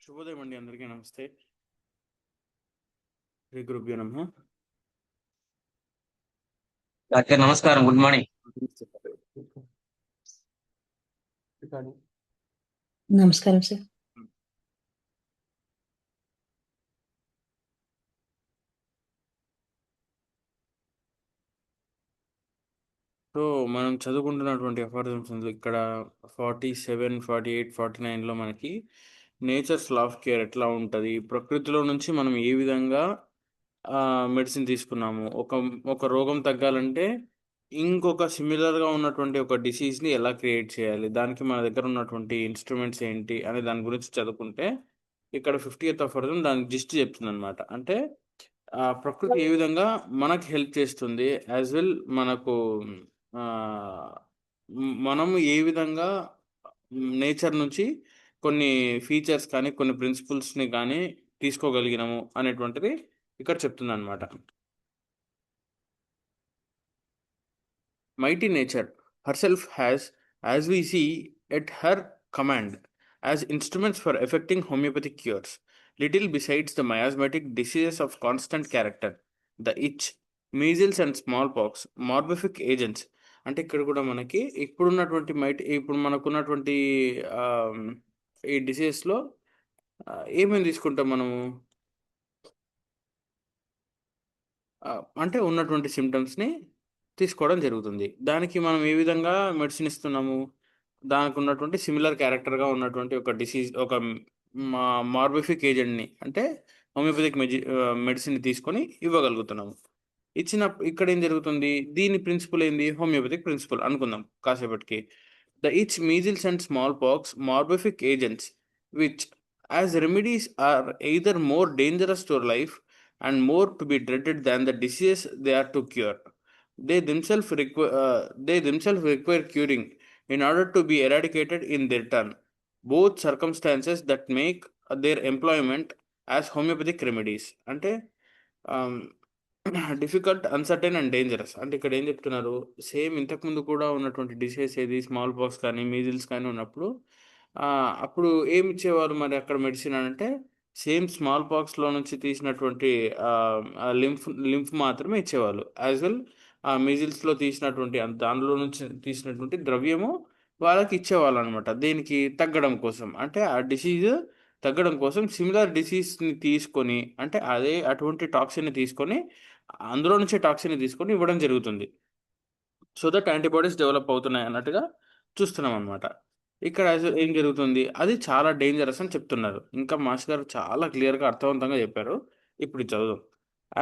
శుభోదయం అండి, అందరికీ నమస్తే. శ్రీ గురుభ్యో నమః. డాక్టర్ నమస్కారం, గుడ్ మార్నింగ్. నమస్కారం సార్. సో మనం చదువుకుంటున్నటువంటి అఫారిజమ్స్ ఇక్కడ 47, 48, 49లో మనకి నేచర్స్ లా ఆఫ్ కేర్ ఎట్లా ఉంటుంది, ప్రకృతిలో నుంచి మనం ఏ విధంగా మెడిసిన్ తీసుకున్నాము, ఒక రోగం తగ్గాలంటే ఇంకొక సిమిలర్గా ఉన్నటువంటి ఒక డిసీజ్ని ఎలా క్రియేట్ చేయాలి, దానికి మన దగ్గర ఉన్నటువంటి ఇన్స్ట్రుమెంట్స్ ఏంటి అనే దాని గురించి చదువుకుంటే ఇక్కడ 50th అఫారిజం దానికి జిస్ట్ చెప్తుంది అనమాట. అంటే ప్రకృతి ఏ విధంగా మనకు హెల్ప్ చేస్తుంది, యాజ్ వెల్ మనకు మనము ఏ విధంగా నేచర్ నుంచి కొన్ని ఫీచర్స్ కానీ కొన్ని ప్రిన్సిపల్స్ని కానీ తీసుకోగలిగినాము అనేటువంటిది ఇక్కడ చెప్తుంది అనమాట. Mighty nature herself has, as we see, at her command as instruments for effecting homeopathic cures, little besides the miasmatic diseases of constant character, the itch, measles and smallpox, morbific agents. అంటే ఇక్కడ కూడా మనకి ఇప్పుడు మనకున్నటువంటి ఈ డిసీజెస్లో ఏమేమి తీసుకుంటాం మనము, అంటే ఉన్నటువంటి సిమ్టమ్స్ని తీసుకోవడం జరుగుతుంది. దానికి మనం ఏ విధంగా మెడిసిన్ ఇస్తున్నాము, దానికి ఉన్నటువంటి సిమిలర్ క్యారెక్టర్గా ఉన్నటువంటి ఒక డిసీజ్, ఒక మార్బిఫిక్ ఏజెంట్ని అంటే హోమియోపతిక్ మెడిసిన్ తీసుకొని ఇవ్వగలుగుతున్నాము. ఇక్కడ ఏం జరుగుతుంది, దీని ప్రిన్సిపల్ ఏంది, హోమియోపతిక్ ప్రిన్సిపల్ అనుకుందాం కాసేపటికి. The itch, measles and small pox, morbific agents which as remedies are either more dangerous to life and more to be dreaded than the disease they are to cure. They themselves require curing in order to be eradicated in their turn. Both circumstances that make their employment as homeopathic remedies. అంటే difficult, uncertain and dangerous. అంటే ఇక్కడ ఏం చెప్తున్నారు, same ఇంతకుముందు కూడా ఉన్నటువంటి disease ఏది, small pox కానీ మీజిల్స్ కానీ ఉన్నప్పుడు అప్పుడు ఏమి ఇచ్చేవారు మరి అక్కడ మెడిసిన్ అంటే సేమ్ స్మాల్ పాక్స్లో నుంచి తీసినటువంటి లింఫ్ మాత్రమే ఇచ్చేవాళ్ళు. యాజ్ వెల్ మీజిల్స్లో తీసినటువంటి దానిలో నుంచి తీసినటువంటి ద్రవ్యము వాళ్ళకి ఇచ్చేవాళ్ళు అనమాట. దేనికి తగ్గడం కోసం, అంటే ఆ డిసీజ్ తగ్గడం కోసం సిమిలర్ డిసీజ్ని తీసుకొని, అంటే అటువంటి టాక్సిన్ని తీసుకొని అందులో నుంచే టాక్సిన్ని తీసుకొని ఇవ్వడం జరుగుతుంది. సో దట్ యాంటీబాడీస్ డెవలప్ అవుతున్నాయి అన్నట్టుగా చూస్తున్నాం అనమాట. ఇక్కడ ఏం జరుగుతుంది, అది చాలా డేంజరస్ అని చెప్తున్నారు. ఇంకా మాస్టర్ గారు చాలా క్లియర్గా అర్థవంతంగా చెప్పారు. ఇప్పుడు చదువుదాం.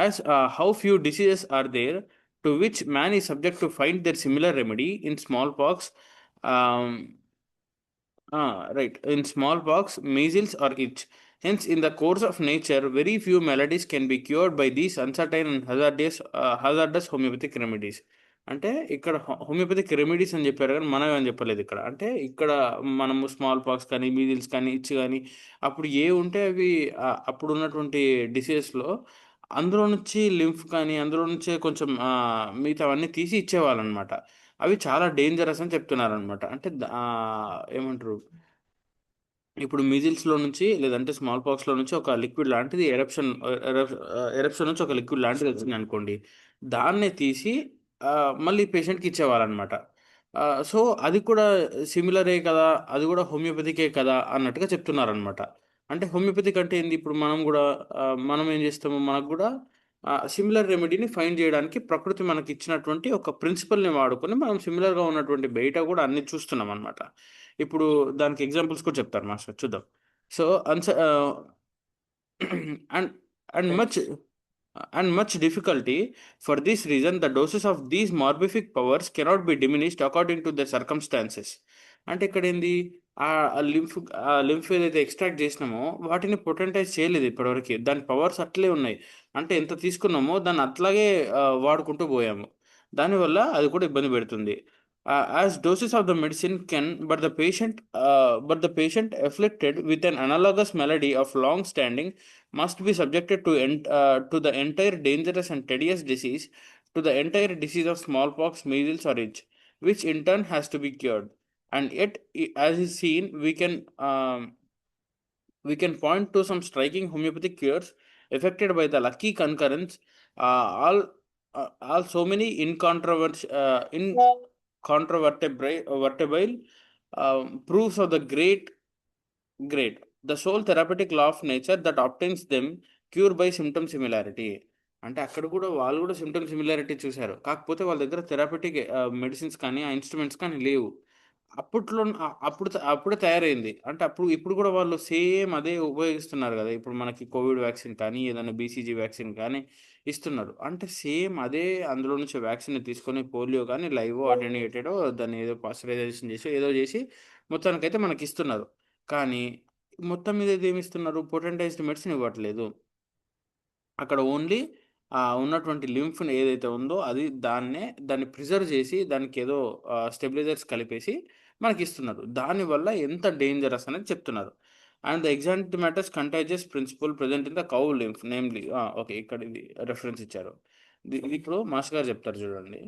As how few diseases are there to which man is subject to find their similar remedy in small pox, in smallpox, measles or itch. Hence, in the course of nature, very few maladies can be cured by these uncertain and hazardous homeopathic remedies. అంటే ఇక్కడ homoeopathic remedies అని చెప్పారు కానీ మనం అని చెప్పలేదు ఇక్కడ. అంటే ఇక్కడ మనము స్మాల్ పాక్స్ కానీ మీజిల్స్ కానీ ఇచ్ కానీ అప్పుడు ఏ ఉంటే అవి అప్పుడు ఉన్నటువంటి డిసీజెస్లో అందులో నుంచి లింఫ్ కానీ అందులో నుంచే కొంచెం మిగతావన్నీ తీసి ఇచ్చేవాళ్ళనమాట. అవి చాలా డేంజరస్ అని చెప్తున్నారనమాట. అంటే ఏమంటారు, ఇప్పుడు మిజిల్స్లో నుంచి లేదంటే స్మాల్ పాక్స్లో నుంచి ఒక లిక్విడ్ లాంటిది ఎరప్షన్ నుంచి ఒక లిక్విడ్ లాంటిది వచ్చింది అనుకోండి, దాన్నే తీసి మళ్ళీ పేషెంట్కి ఇచ్చేవాళ్ళనమాట. సో అది కూడా సిమిలరే కదా, అది కూడా హోమియోపతికే కదా అన్నట్టుగా చెప్తున్నారనమాట. అంటే హోమియోపతిక్ అంటే ఏంది, ఇప్పుడు మనం ఏం చేస్తాము, మనకు కూడా సిమిలర్ రెమెడీని ఫైండ్ చేయడానికి ప్రకృతి మనకి ఇచ్చినటువంటి ఒక ప్రిన్సిపల్ని వాడుకొని మనం సిమిలర్గా ఉన్నటువంటి బయట కూడా అన్ని చూస్తున్నాం అనమాట. ఇప్పుడు దానికి ఎగ్జాంపుల్స్ కూడా చెప్తారు మాస్టర్, చూద్దాం. So and much difficulty. For this reason, the doses of these morbific powers cannot be diminished according to their circumstances. అంటే ఇక్కడ ఏంది, ఆ లింఫ్ ఏదైతే ఎక్స్ట్రాక్ట్ చేసినామో వాటిని పొటెంటైజ్ చేయలేదు ఇప్పటివరకు, దాని పవర్స్ అట్లే ఉన్నాయి. అంటే ఎంత తీసుకున్నామో దాన్ని అట్లాగే వాడుకుంటూ పోయాము, దానివల్ల అది కూడా ఇబ్బంది పెడుతుంది. As doses of the medicine can, but the patient afflicted with an analogous malady of long standing must be subjected to the entire dangerous and tedious disease, to the entire disease of smallpox, measles or itch, which in turn has to be cured. And yet, as is seen, we can point to some striking homeopathic cures affected by the lucky concurrence, all so many incontrovertible proofs of the great the sole therapeutic law of nature that obtains them cure by symptom similarity. అంటే అక్కడ కూడా వాళ్ళు కూడా symptom similarity చూశారు, కాకపోతే వాళ్ళ దగ్గర therapeutic medicines కానీ ఆ ఇన్స్ట్రుమెంట్స్ కానీ లేవు. అప్పుడే తయారైంది. అంటే ఇప్పుడు కూడా వాళ్ళు సేమ్ అదే ఉపయోగిస్తున్నారు కదా. ఇప్పుడు మనకి కోవిడ్ వ్యాక్సిన్ కానీ ఏదైనా బీసీజీ వ్యాక్సిన్ కానీ ఇస్తున్నారు. అంటే సేమ్ అదే అందులో నుంచి వ్యాక్సిన్ తీసుకొని పోలియో కానీ లైవో అటెన్యూయేటెడో దాన్ని ఏదో పాస్టరైజేషన్ చేసి ఏదో చేసి మొత్తానికైతే మనకి ఇస్తున్నారు. కానీ మొత్తం మీద ఇది ఏమి ఇస్తున్నారు, పొటెంటైజ్డ్ మెడిసిన్ ఇవ్వట్లేదు. అక్కడ ఓన్లీ ఉన్నటువంటి లింఫ్ని ఏదైతే ఉందో దాన్ని ప్రిజర్వ్ చేసి దానికి ఏదో స్టెబిలైజర్స్ కలిపేసి మనకి ఇస్తున్నారు. దానివల్ల ఎంత డేంజరస్ అనేది చెప్తున్నారు. And the exact matters contagious principle present in the cow lymph namely. Okay, ఇక్కడ ఇది రెఫరెన్స్ ఇచ్చారు. ఇది ఇప్పుడు మాస్టర్ గారు చెప్తారు చూడండి.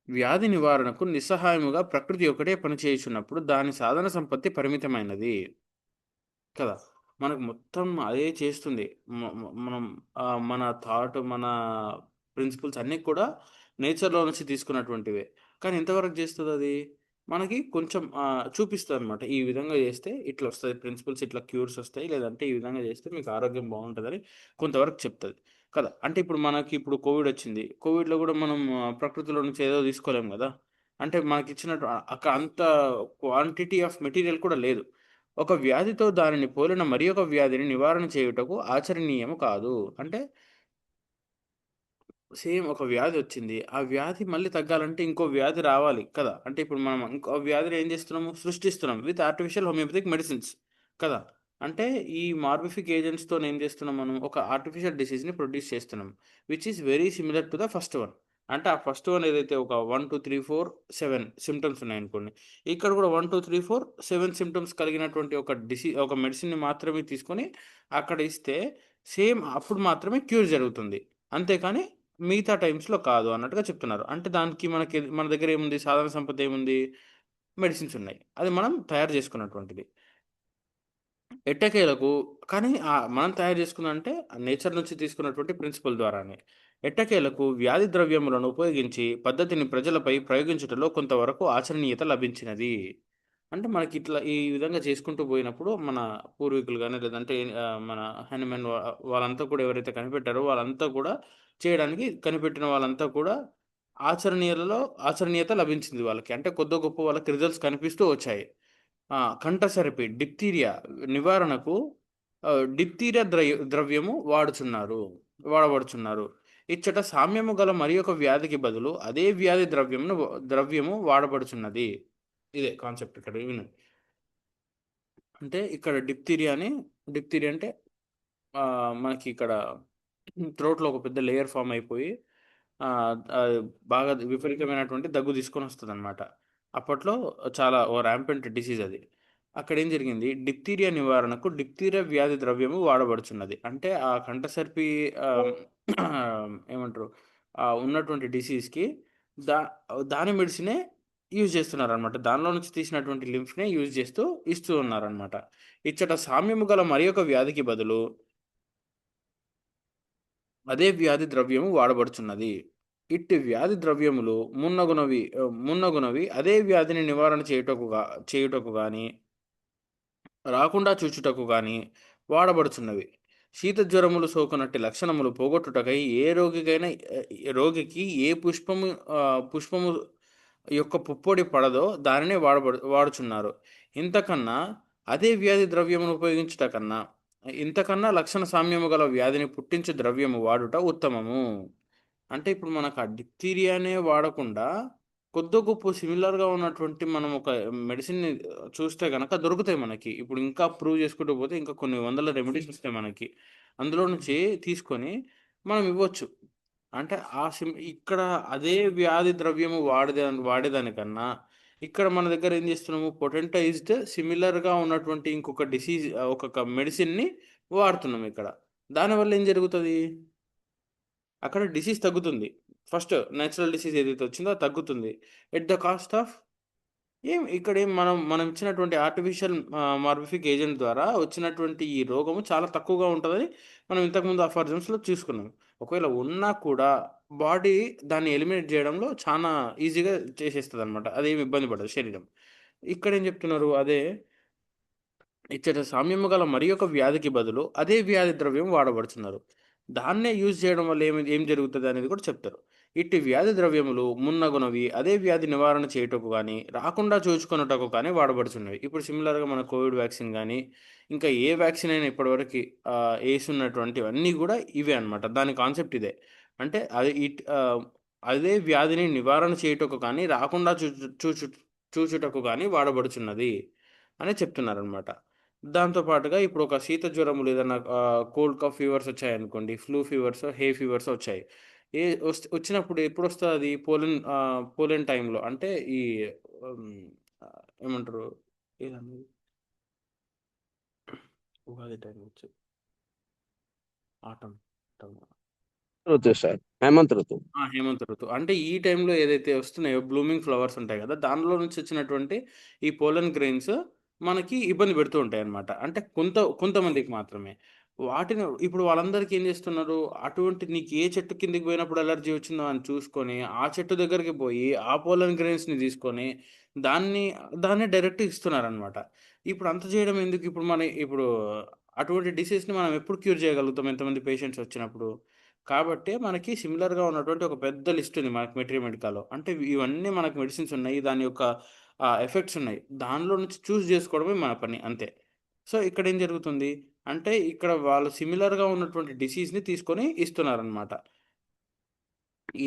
వ్యాధి నివారణకు నిస్సహాయముగా ప్రకృతి ఒకటే పనిచేయుచున్నప్పుడు దాని సాధన సంపత్తి పరిమితమైనది కదా. మనకు మొత్తం అదే చేస్తుంది. మనం మన థాట్, మన ప్రిన్సిపల్స్ అన్నీ కూడా నేచర్లో నుంచి తీసుకున్నటువంటివే. కానీ ఎంతవరకు చేస్తుంది అది మనకి కొంచెం చూపిస్తుంది అనమాట. ఈ విధంగా చేస్తే ఇట్లా వస్తుంది ప్రిన్సిపల్స్, ఇట్లా క్యూర్స్ వస్తాయి, లేదంటే ఈ విధంగా చేస్తే మీకు ఆరోగ్యం బాగుంటుందని కొంతవరకు చెప్తుంది కదా. అంటే ఇప్పుడు కోవిడ్ వచ్చింది. కోవిడ్లో కూడా మనం ప్రకృతిలో నుంచి ఏదో తీసుకోలేం కదా. అంటే మనకి ఇచ్చినట్టు అక్కడ అంత క్వాంటిటీ ఆఫ్ మెటీరియల్ కూడా లేదు. ఒక వ్యాధితో దానిని పోలిన మరి ఒక వ్యాధిని నివారణ చేయుటకు ఆచరణీయము కాదు. అంటే సేమ్ ఒక వ్యాధి వచ్చింది, ఆ వ్యాధి మళ్ళీ తగ్గాలంటే ఇంకో వ్యాధి రావాలి కదా. అంటే ఇప్పుడు మనం ఇంకో వ్యాధిని ఏం చేస్తున్నాము, సృష్టిస్తున్నాం విత్ ఆర్టిఫిషియల్ హోమియోపతిక్ మెడిసిన్స్ కదా. అంటే ఈ మార్బిఫిక్ ఏజెంట్స్తో ఏం చేస్తున్నాం, మనం ఒక ఆర్టిఫిషియల్ డిసీజ్ని ప్రొడ్యూస్ చేస్తున్నాం which is very similar to the first one. అంటే ఆ ఫస్ట్ వన్ ఏదైతే ఒక 1 2 3 4 7 సిమ్టమ్స్ ఉన్నాయనుకోండి, ఇక్కడ కూడా 1 2 3 4 7 సిమ్టమ్స్ కలిగినటువంటి ఒక మెడిసిన్ని మాత్రమే తీసుకొని అక్కడ ఇస్తే సేమ్ అప్పుడు మాత్రమే క్యూర్ జరుగుతుంది. అంతేకాని మిగతా టైమ్స్‌లో కాదు అన్నట్టుగా చెప్తున్నారు. అంటే దానికి మన దగ్గర ఏముంది, సాధన సంపత్తి ఏముంది, మెడిసిన్స్ ఉన్నాయి. అది మనం తయారు చేసుకున్నటువంటిది. ఎట్టకేలకు కానీ మనం తయారు చేసుకుందంటే నేచర్ నుంచి తీసుకున్నటువంటి ప్రిన్సిపల్ ద్వారానే. ఎట్టకేలకు వ్యాధి ద్రవ్యములను ఉపయోగించి పద్ధతిని ప్రజలపై ప్రయోగించుటలో కొంతవరకు ఆచరణీయత లభించినది. అంటే మనకి ఇట్లా ఈ విధంగా చేసుకుంటూ పోయినప్పుడు మన పూర్వీకులు గాని, లేదంటే మన హ్యానిమన్ వాళ్ళంతా కూడా ఎవరైతే కనిపెట్టారో వాళ్ళంతా కూడా చేయడానికి కనిపెట్టిన వాళ్ళంతా కూడా ఆచరణీయత లభించింది వాళ్ళకి. అంటే కొద్దో గొప్పో వాళ్ళకి రిజల్ట్స్ కనిపిస్తూ వచ్చాయి. కంఠసర్పి, డిప్తీరియా నివారణకు డిప్తీరియా ద్రవ్యము వాడబడుచున్నారు. ఇచ్చట సామ్యము గల మరి ఒక వ్యాధికి బదులు అదే వ్యాధి ద్రవ్యము వాడబడుచున్నది. ఇదే కాన్సెప్ట్ ఇక్కడ వినండి. అంటే ఇక్కడ డిప్తీరియా అంటే మనకి ఇక్కడ థ్రోట్లో ఒక పెద్ద లేయర్ ఫామ్ అయిపోయి బాగా విపరీతమైనటువంటి దగ్గు తీసుకొని వస్తుంది అనమాట. అప్పట్లో చాలా ర్యాంపెంట్ డిసీజ్ అది. అక్కడ ఏం జరిగింది, డిప్తీరియా నివారణకు డిప్తీరియా వ్యాధి ద్రవ్యము వాడబడుచున్నది. అంటే ఆ కంఠసర్పి ఏమంటారు ఉన్నటువంటి డిసీజ్కి దాని మెడిసినే యూజ్ చేస్తున్నారనమాట. దానిలో నుంచి తీసినటువంటి లింఫ్నే యూజ్ ఇస్తూ ఉన్నారనమాట. ఇచ్చట సామ్యము గల మరి ఒక వ్యాధికి బదులు అదే వ్యాధి ద్రవ్యము వాడబడుచున్నది. ఇట్టి వ్యాధి ద్రవ్యములు మున్నగునవి అదే వ్యాధిని నివారణ చేయుటకు గాని రాకుండా చూచుటకు గాని వాడబడుచున్నవి. శీత జ్వరములు సోకునట్టి లక్షణములు పోగొట్టుటకై రోగికి ఏ పుష్పము యొక్క పుప్పొడి పడదో దానినే వాడుచున్నారు. ఇంతకన్నా అదే వ్యాధి ద్రవ్యమును ఉపయోగించుట కన్నా ఇంతకన్నా లక్షణ సామ్యము గల వ్యాధిని పుట్టించే ద్రవ్యము వాడుట ఉత్తమము. అంటే ఇప్పుడు మనకు ఆ డిప్తీరియానే వాడకుండా కొద్దో గొప్ప సిమిలర్గా ఉన్నటువంటి మనం ఒక మెడిసిన్ని చూస్తే కనుక దొరుకుతాయి మనకి. ఇప్పుడు ఇంకా ప్రూవ్ చేసుకుంటూ పోతే ఇంకా కొన్ని వందల రెమెడీస్ వస్తాయి మనకి. అందులో నుంచి తీసుకొని మనం ఇవ్వచ్చు. అంటే ఇక్కడ అదే వ్యాధి ద్రవ్యము వాడేదానికన్నా ఇక్కడ మన దగ్గర ఏం చేస్తున్నాము, పొటెంటైజ్డ్ సిమిలర్గా ఉన్నటువంటి ఇంకొక డిసీజ్ ఒక్కొక్క మెడిసిన్ని వాడుతున్నాం ఇక్కడ. దానివల్ల ఏం జరుగుతుంది, అక్కడ డిసీజ్ తగ్గుతుంది. ఫస్ట్ నేచురల్ డిసీజ్ ఏదైతే వచ్చిందో అది తగ్గుతుంది. ఎట్ ద కాస్ట్ ఆఫ్ ఇక్కడేం మనం ఇచ్చినటువంటి ఆర్టిఫిషియల్ మార్బిఫిక్ ఏజెంట్ ద్వారా వచ్చినటువంటి ఈ రోగము చాలా తక్కువగా ఉంటదని మనం ఇంతకుముందు అఫారిజమ్స్‌లో చూసుకున్నాం. ఒకవేళ ఉన్నా కూడా బాడీ దాన్ని ఎలిమినేట్ జేయడంలో చానా ఈజీగా చేసేస్తదనమాట. అదేమి ఇబ్బంది పడదు శరీరం. ఇక్కడేం జెప్తున్నారు అదే ఇచ్చట సామ్యము గల మరి ఒక వ్యాధికి బదులు అదే వ్యాధి ద్రవ్యం వాడబడుతున్నారు. దాన్నే యూజ్ చేయడం వల్ల ఏం జరుగుతది అనేది కూడా చెప్తారు. ఇట్టి వ్యాధి ద్రవ్యములు మున్నగునవి అదే వ్యాధి నివారణ చేయుటకు గాని, రాకుండా చూచుకొనుటకు కానీ వాడబడుచున్నవి. ఇప్పుడు సిమిలర్‌గా మన కోవిడ్ వ్యాక్సిన్ గాని, ఇంకా ఏ వ్యాక్సిన్ అయినా ఇప్పటివరకి ఏసున్నటువంటివన్నీ గూడా ఇవే అన్నమాట. దాని కాన్సెప్ట్ ఇదే. అంటే అదే వ్యాధిని నివారణ చేయుటకు కానీ, రాకుండా చూచుటకు గాని వాడబడుచున్నది అని చెప్తున్నారనమాట. దాంతో పాటుగా ఇప్పుడు ఒక శీత జ్వరములు ఏదన్నా కోల్డ్ కాఫ్ ఫీవర్స్ వచ్చాయనుకోండి. ఫ్లూ ఫీవర్సో, హే ఫీవర్సో వచ్చాయి. వచ్చినప్పుడు ఎప్పుడొస్తదది? పోలెన్ టైంలో అంటే ఈ హ్మ్. ఏమంటారు? ఏదండి? ఉగాది టైంలో వచ్చేది. ఆటమ్. ఆటమ్. ఋతువు సార్. హేమంత్ ఋతువు. హేమంత ఋతువు. అంటే ఈ టైంలో ఏదైతే వస్తున్నాయో బ్లూమింగ్ ఫ్లవర్స్ ఉంటాయి గదా! దానిలో నుంచి వచ్చినటువంటి ఈ పోలెన్ గ్రెయిన్స్ మనకి ఇబ్బంది పెడుతూ ఉంటాయన్నమాట. అంటే కొంతమందికి మాత్రమే. వాటిని ఇప్పుడు వాళ్ళందరికీ ఏం చేస్తున్నారు, అటువంటి నీకు ఏ చెట్టు కిందకి పోయినప్పుడు అలర్జీ వచ్చిందో అని చూసుకొని, ఆ చెట్టు దగ్గరికి పోయి, ఆ పోలెన్ గ్రెయిన్స్‌ని తీసుకొని, దాన్ని దాన్నే డైరెక్ట్‌గా ఇస్తున్నారన్నమాట. ఇప్పుడు అంత చేయడం ఎందుకు? ఇప్పుడు అటువంటి డిసీజ్‌ని మనం ఎప్పుడు క్యూర్ చేయగలుగుతాం ఎంతమంది పేషెంట్స్ వచ్చినప్పుడు? కాబట్టే మనకి సిమిలర్‌గా ఉన్నటువంటి ఒక పెద్ద లిస్ట్ ఉంది మనకి మెడికాలో. అంటే ఇవన్నీ మనకు మెడిసిన్స్ ఉన్నాయి. దాని యొక్క ఎఫెక్ట్స్ ఉన్నాయి. దానిలో నుంచి చూజ్ చేసుకోవడమే మన పని అంతే. సో, ఇక్కడేం జరుగుతుంది అంటే, ఇక్కడ వాళ్ళు సిమిలర్‌గా ఉన్నటువంటి డిసీజ్‌ని తీసుకొని ఇస్తున్నారనమాట.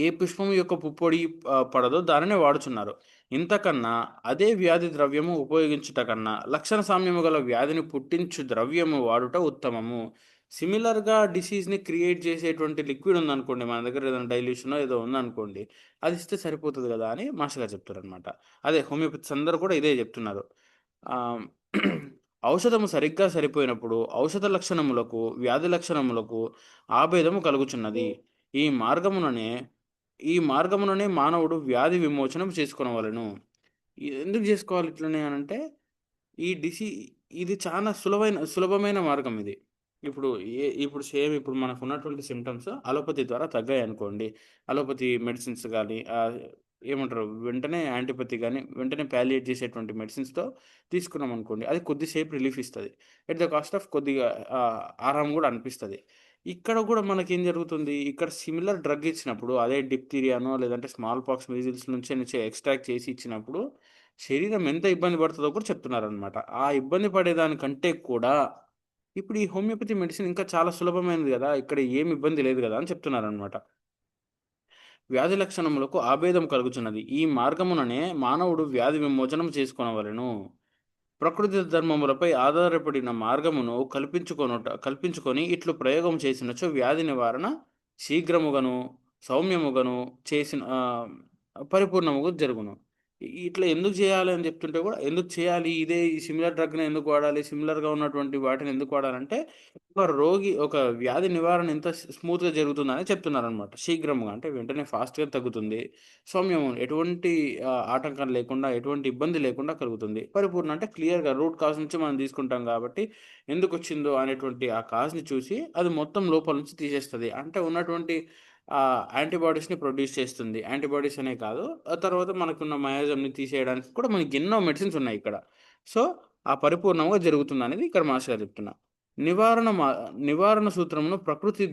ఏ పుష్పము యొక్క పుప్పొడి పడదో దానినే వాడుచున్నారు. ఇంతకన్నా అదే వ్యాధి ద్రవ్యము ఉపయోగించుట కన్నా, లక్షణ సామ్యము గల వ్యాధిని పుట్టించు ద్రవ్యము వాడుట ఉత్తమము. సిమిలర్‌గా డిసీజ్‌ని క్రియేట్ చేసేటువంటి లిక్విడ్ ఉందనుకోండి, మన దగ్గర ఏదైనా డైల్యూషనో ఏదో ఉందనుకోండి, అది ఇస్తే సరిపోతది గదా! అని మాస్టర్ గారు చెప్తారనమాట. అదే హోమియోపతిస్ అందరూ కూడా ఇదే జెప్తున్నారు. ఆహ్, ఔషధము సరిగ్గా సరిపోయినప్పుడు ఔషధ లక్షణములకు, వ్యాధి లక్షణములకు ఆభేదము కలుగుచున్నది. ఈ మార్గముననే ఈ మార్గముననే మానవుడు వ్యాధి విమోచనం చేసుకొనవలెను. ఎందుకు జేసుకోవాలి ఇట్లనే అనంటే, ఈ డిసీ ఇది చాలా సులభమైన మార్గం ఇది. ఇప్పుడు ఇప్పుడు మనకున్నటువంటి సింప్టమ్స్ అలోపతి ద్వారా తగ్గాయనుకోండి. అలోపతి మెడిసిన్స్ గాని ఏమంటారు వెంటనే యాంటిపతి గాని, వెంటనే పాలియేట్ చేసేటువంటి మెడిసిన్స్‌తో తీసుకున్నామనుకోండి. అది కొద్దిసేపు రిలీఫ్ ఇస్తది. ఎట్ ద కాస్ట్ ఆఫ్ కొద్దిగా ఆరాం గూడా అనిపిస్తది. ఇక్కడ గూడా మనకేం జరుగుతుంది, ఇక్కడ సిమిలర్ డ్రగ్ ఇచ్చినప్పుడు అదే డిప్తీరియానో లేదంటే స్మాల్ పాక్స్, మీజిల్స్ నుంచి ఎక్స్ట్రాక్ట్ చేసి ఇచ్చినప్పుడు శరీరం ఎంత ఇబ్బంది పడతదో కూడా చెప్తున్నారనమాట. ఆ ఇబ్బంది పడేదానికంటే కూడా ఇప్పుడు ఈ హోమియోపతి మెడిసిన్ ఇంకా చాలా సులభమైనది గదా! ఇక్కడ ఏమి ఇబ్బంది లేదు గదా! అని చెప్తున్నారనమాట. వ్యాధి లక్షణములకు ఆభేదం కలుగుచున్నది. ఈ మార్గముననే మానవుడు వ్యాధి విమోచనం చేసుకొనవలెను. ప్రకృతి ధర్మములపై ఆధారపడిన మార్గమును కల్పించుకొని ఇట్లు ప్రయోగం చేసినచో వ్యాధి నివారణ శీఘ్రముగను, సౌమ్యముగను పరిపూర్ణముగా జరుగును. ఇట్లా ఎందుకు చేయాలి అని చెప్తుంటే కూడా ఎందుకు చేయాలి? ఈ సిమిలర్ డ్రగ్‌ని ఎందుకు వాడాలి? సిమిలర్‌గా ఉన్నటువంటి వాటిని ఎందుకు వాడాలంటే, ఒక వ్యాధి నివారణ ఎంత స్మూత్‌గా జరుగుతుందని చెప్తున్నారనమాట. శీఘ్రముగా అంటే వెంటనే ఫాస్ట్‌గా తగ్గుతుంది. సౌమ్యము ఎటువంటి ఆటంకం లేకుండా, ఎటువంటి ఇబ్బంది లేకుండా కలుగుతుంది. పరిపూర్ణ అంటే క్లియర్‌గా రూట్ కాజ్ నుంచి మనం తీసుకుంటాం కాబట్టి, ఎందుకొచ్చిందో అనేటువంటి ఆ కాజ్‌ని చూసి అది మొత్తం లోపల నుంచి తీసేస్తది. అంటే ఉన్నటువంటి యాంటీబాడీస్‌ని ప్రొడ్యూస్ చేస్తుంది. యాంటీబాడీస్ అనే కాదు, ఆ తర్వాత మనకున్న మయాజమ్‌ని తీసేయడానికి కూడా మనకి ఎన్నో మెడిసిన్స్ ఉన్నాయి ఇక్కడ. సో, ఆ పరిపూర్ణంగా జరుగుతుందనేది ఇక్కడ మాస్టర్ గారు చెప్తున్నారు. నివారణ మా నివారణ సూత్రమును ప్రకృతి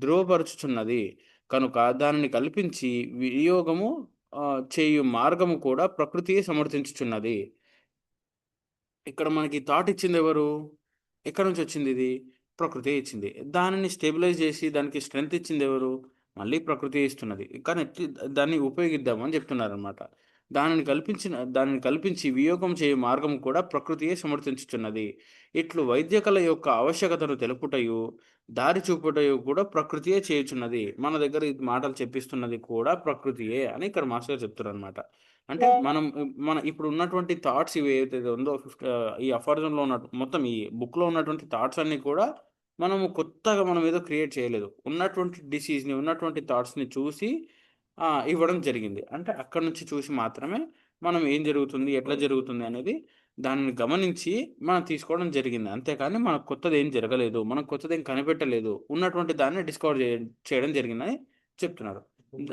ధృవపరచుచున్నది. కనుక దానిని కల్పించి వినియోగము చేయు మార్గము కూడా ప్రకృతియే సమర్థించుచున్నది. ఇక్కడ మనకి థాట్ ఇచ్చిందెవరు? ఎక్కడి నుంచొచ్చిందిది? ప్రకృతే ఇచ్చింది. దానిని స్టెబిలైజ్ జేసి, దానికి స్ట్రెంత్ ఇచ్చిందెవరు? మళ్ళీ ప్రకృతియే ఇస్తున్నది. కానీ దాన్ని ఉపయోగిద్దాము అని జెప్తున్నారనమాట. దానిని కల్పించి వియోగం చేయు మార్గం కూడా ప్రకృతియే సమర్థించుచున్నది. ఇట్లు వైద్య కళ యొక్క ఆవశ్యకతను తెలుపుటయు, దారి చూపుటయు కూడా ప్రకృతియే చేయుచున్నది. మన దగ్గర ఈ మాటలు చెప్పిస్తున్నది కూడా ప్రకృతియే అని ఇక్కడ మాస్టర్ గారు చెప్తున్నారనమాట. అంటే మన ఇప్పుడు ఉన్నటువంటి థాట్స్ ఇవి ఏదైతే ఉందో ఈ అఫోరిజంలో ఉన్న మొత్తం ఈ బుక్‌లో ఉన్నటువంటి థాట్స్ అన్నీ కూడా మనము కొత్తగా మనం ఏదో క్రియేట్ చేయలేదు. ఉన్నటువంటి డిసీజ్‌ని, ఉన్నటువంటి థాట్స్‌ని చూసి ఇవ్వడం జరిగింది. అంటే అక్కడి నుంచి చూసి మాత్రమే మనం ఏం జరుగుతుంది, ఎట్లా జరుగుతుంది అనేది దానిని గమనించి మనం తీసుకోవడం జరిగింది. అంతేకాని మనకు కొత్తదేం జరగలేదు. మనం కొత్తదేం కనిపెట్టలేదు. ఉన్నటువంటి దాన్ని డిస్కవర్ చేయడం జరిగిందని చెప్తున్నారు. హ్మ్.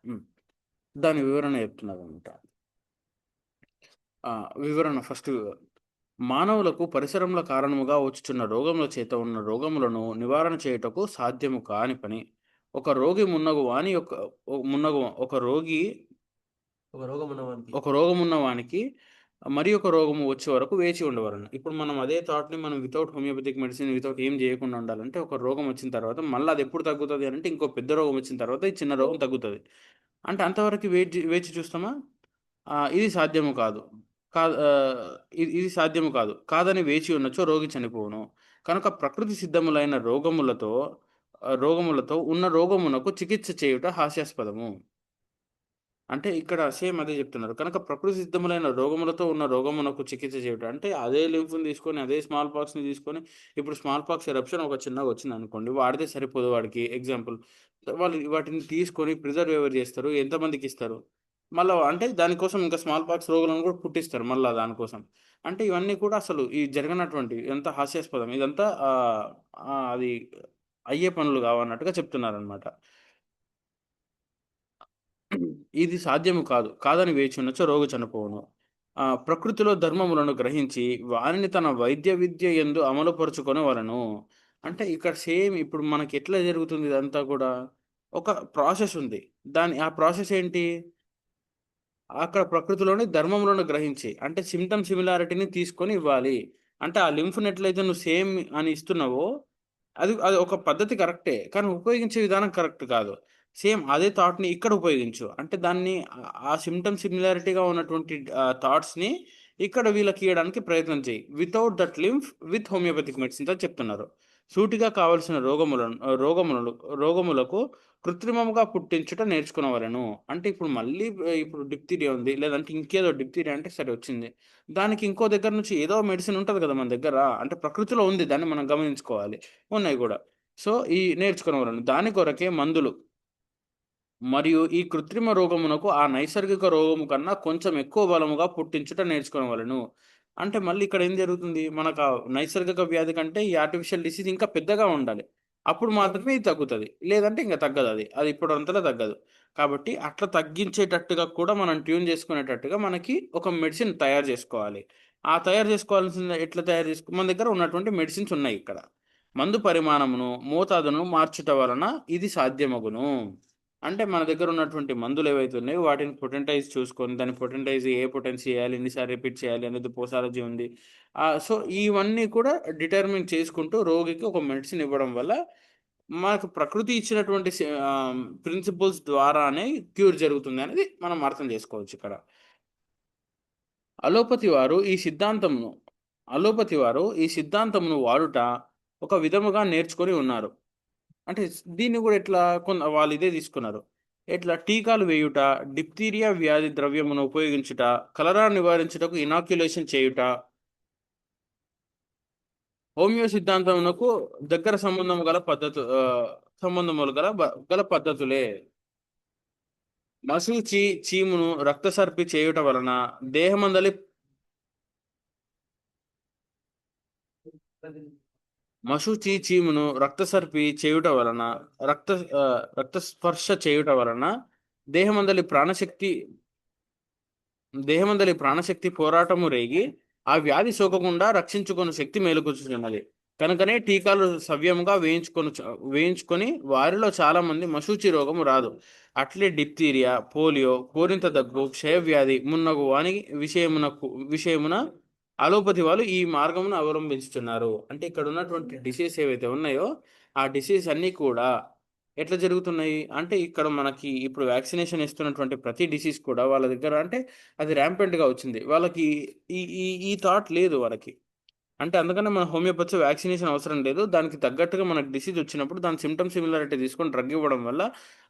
హ్మ్. దాని వివరణ చెప్తున్నారనమాట. వివరణ ఫస్ట్ మానవులకు పరిసరముల కారణముగా వచ్చుచున్న రోగముల చేత ఉన్న రోగములను నివారణ చేయుటకు సాధ్యము కాని పని. ఒక రోగి మున్నగు వాని యొక్క మున్నగు ఒక రోగి ఒక రోగమున్న వానికి మరి ఒక రోగము వచ్చే వరకు వేచి ఉండవలను. ఇప్పుడు మనం అదే థాట్‌ని మనం వితౌట్ హోమియోపతిక్ మెడిసిన్, వితౌట్ ఏం చేయకుండా ఉండాలంటే, ఒక రోగం వచ్చిన తర్వాత మళ్ళీ అది ఎప్పుడు తగ్గుతుంది అంటే, ఇంకో పెద్ద రోగం వచ్చిన తర్వాత ఈ చిన్న రోగం తగ్గుతుంది. అంటే అంతవరకు వేచి చూస్తామా? ఇది సాధ్యము కాదు. ఇది సాధ్యము కాదు. కాదని వేచి ఉన్నచో రోగి చనిపోవును. కనుక ప్రకృతి సిద్ధములైన రోగములతో ఉన్న రోగమునకు చికిత్స చేయుట హాస్యాస్పదము. అంటే ఇక్కడ సేమ్ అదే చెప్తున్నారు. కనుక ప్రకృతి సిద్ధములైన రోగములతో ఉన్న రోగమునకు చికిత్స చేయుట. అంటే అదే లింఫ్‌ని తీసుకొని, అదే స్మాల్ పాక్స్‌ని తీసుకొని, ఇప్పుడు స్మాల్ పాక్స్ ఎరప్షన్ ఒక చిన్నగా వచ్చిందనుకోండి, వాడితే సరిపోదు వాడికి ఎగ్జాంపుల్. వాళ్ళు వాటిని తీసుకొని ప్రిజర్వ్ ఎవరు చేస్తారు? ఎంతమందికి ఇస్తారు? మళ్ళా అంటే దానికోసం ఇంకా స్మాల్ పాక్స్ రోగులను కూడా పుట్టిస్తారు మళ్ళా దానికోసం. అంటే ఇవన్నీ కూడా అసలు జరగనటువంటివి. ఇదంతా హాస్యాస్పదం. ఇదంతా అది అయ్యే పనులు కావన్నట్టుగా చెప్తున్నారనమాట. ఇది సాధ్యము కాదు. కాదని వేచున్నచో రోగి చనిపోవును. ప్రకృతిలో ధర్మములను గ్రహించి వానిని తన వైద్య విద్య యందు అమలుపరుచుకొనవలెను. అంటే ఇక్కడ సేమ్ ఇప్పుడు మనకెట్లా జరుగుతుంది ఇదంతా కూడా? ఒక ప్రాసెస్ ఉంది. ఆ ప్రాసెస్ ఏంటి? అక్కడ ప్రకృతిలోని ధర్మములను గ్రహించి. అంటే సిమిలారిటీని తీసుకొని ఇవ్వాలి. అంటే ఆ లింఫ్‌ని ఎట్లయితే నువ్వు సేమ్ అని ఇస్తున్నావో, అది అది ఒక పద్ధతి కరెక్టే. కానీ ఉపయోగించే విధానం కరెక్ట్ కాదు. సేమ్ అదే థాట్‌ని ఇక్కడ ఉపయోగించు. అంటే దాన్ని ఆ సిమిలారిటీగా ఉన్నటువంటి థాట్స్‌ని ఇక్కడ వీళ్ళకియ్యడానికి ప్రయత్నం చెయి. Without that lymph with homoeopathic medicines అని చెప్తున్నారు. సూటిగా కావాల్సిన రోగములకు కృత్రిమముగా పుట్టించుట నేర్చుకొనవలెను. అంటే ఇప్పుడు మళ్ళీ ఇప్పుడు డిప్తీరియా ఉంది. లేదంటే ఇంకేదో డిప్తీరియా అంటే సరే వచ్చింది. దానికి ఇంకో దగ్గర నుంచి ఏదో మెడిసిన్ ఉంటది కదా మన దగ్గర. అంటే ప్రకృతిలో ఉంది. దాన్ని మనం గమనించుకోవాలి. ఉన్నాయి గూడా. సో, నేర్చుకొనవలెను. దాని కొరకే మందులు మరియు ఈ కృత్రిమ రోగమునకు ఆ నైసర్గిక రోగము కన్నా కొంచెం ఎక్కువ బలముగా పుట్టించుట నేర్చుకొనవలెను. అంటే మళ్ళీ ఇక్కడ ఏం జరుగుతుంది? మనకు ఆ నైసర్గిక వ్యాధి కంటే ఈ ఆర్టిఫిషియల్ డిసీజ్ ఇంకా పెద్దగా ఉండాలి. అప్పుడు మాత్రమే ఇది తగ్గుతది. లేదంటే ఇంక తగ్గదది. అది ఇప్పుడంతలా తగ్గదు. కాబట్టి అట్లా తగ్గించేటట్టుగా కూడా మనం ట్యూన్ చేసుకునేటట్టుగా మనకి ఒక మెడిసిన్ తయారు చేసుకోవాలి. తయారు చేసుకోవాల్సింది ఎట్లా తయారు మన దగ్గర ఉన్నటువంటి మెడిసిన్స్ ఉన్నాయి ఇక్కడ. మందు పరిమాణమును, మోతాదును మార్చుట వలన ఇది సాధ్యమగును. అంటే మన దగ్గర ఉన్నటువంటి మందులు ఏవైతే ఉన్నాయో వాటిని పొటెంటైజ్ చూసుకొని, దాన్ని పొటెంటైజ్ ఏ పొటెన్సీ చేయాలి, ఎన్నిసార్లు రిపీట్ చేయాలి అనేది పోసాలజీ ఉంది. సో, ఇవన్నీ కూడా డిటర్మిన్ చేసుకుంటూ రోగికి ఒక మెడిసిన్ ఇవ్వడం వల్ల మనకు ప్రకృతి ఇచ్చినటువంటి ప్రిన్సిపల్స్ ద్వారానే క్యూర్ జరుగుతుంది అనేది మనం అర్థం చేసుకోవచ్చు ఇక్కడ. అలోపతి వారు ఈ సిద్ధాంతమును వాడుట ఒక విధముగా నేర్చుకొని ఉన్నారు. అంటే దీన్ని గూడా ఎట్లా వాళ్ళు ఇదే తీసుకున్నారు. ఎట్లా టీకాలు వేయుట, డిప్తీరియా వ్యాధి ద్రవ్యమును ఉపయోగించుట, కలరా నివారించుటకు ఇనాక్యులేషన్ చేయుట, హోమియో సిద్ధాంతమునకు దగ్గర సంబంధములు గల పద్ధతులే. మసూచి చీమును రక్తసర్పి చేయుట వలన దేహమందలి మశూచి చీమును రక్తసర్పి చేయుట వలన రక్త రక్తస్పర్శ చేయుట వలన దేహమందలి ప్రాణశక్తి పోరాటము రేగి ఆ వ్యాధి సోకకుండా రక్షించుకుని శక్తి మేలుకొచ్చుచున్నది. కనుకనే టీకాలు సవ్యముగా వేయించుకొని వారిలో చాలా మంది మశూచి రోగము రాదు. అట్లే డిప్తీరియా, పోలియో, కోరింత దగ్గు, క్షయవ్యాధి మున్నగు వాని విషయమున అలోపతి వాళ్ళు ఈ మార్గమును అవలంబించుతున్నారు. అంటే ఇక్కడ ఉన్నటువంటి డిసీజ్ ఏవైతే ఉన్నాయో ఆ డిసీజ్ అన్నీ కూడా ఎట్లా జరుగుతున్నాయి అంటే, ఇక్కడ మనకి ఇప్పుడు వ్యాక్సినేషన్ ఇస్తున్నటువంటి ప్రతి డిసీజ్ కూడా వాళ్ళ దగ్గర అంటే అది ర్యాంపెంట్‌గా వచ్చింది. వాళ్ళకి ఈ ఈ ఈ థాట్ లేదు వాళ్ళకి. అంటే అందుకనే మన హోమియోపతి వ్యాక్సినేషన్ అవసరం లేదు. దానికి తగ్గట్టుగా మనకు డిసీజ్ వచ్చినప్పుడు దాని సిమ్టమ్ సిమిలారిటీ తీసుకొని డ్రగ్ ఇవ్వడం వల్ల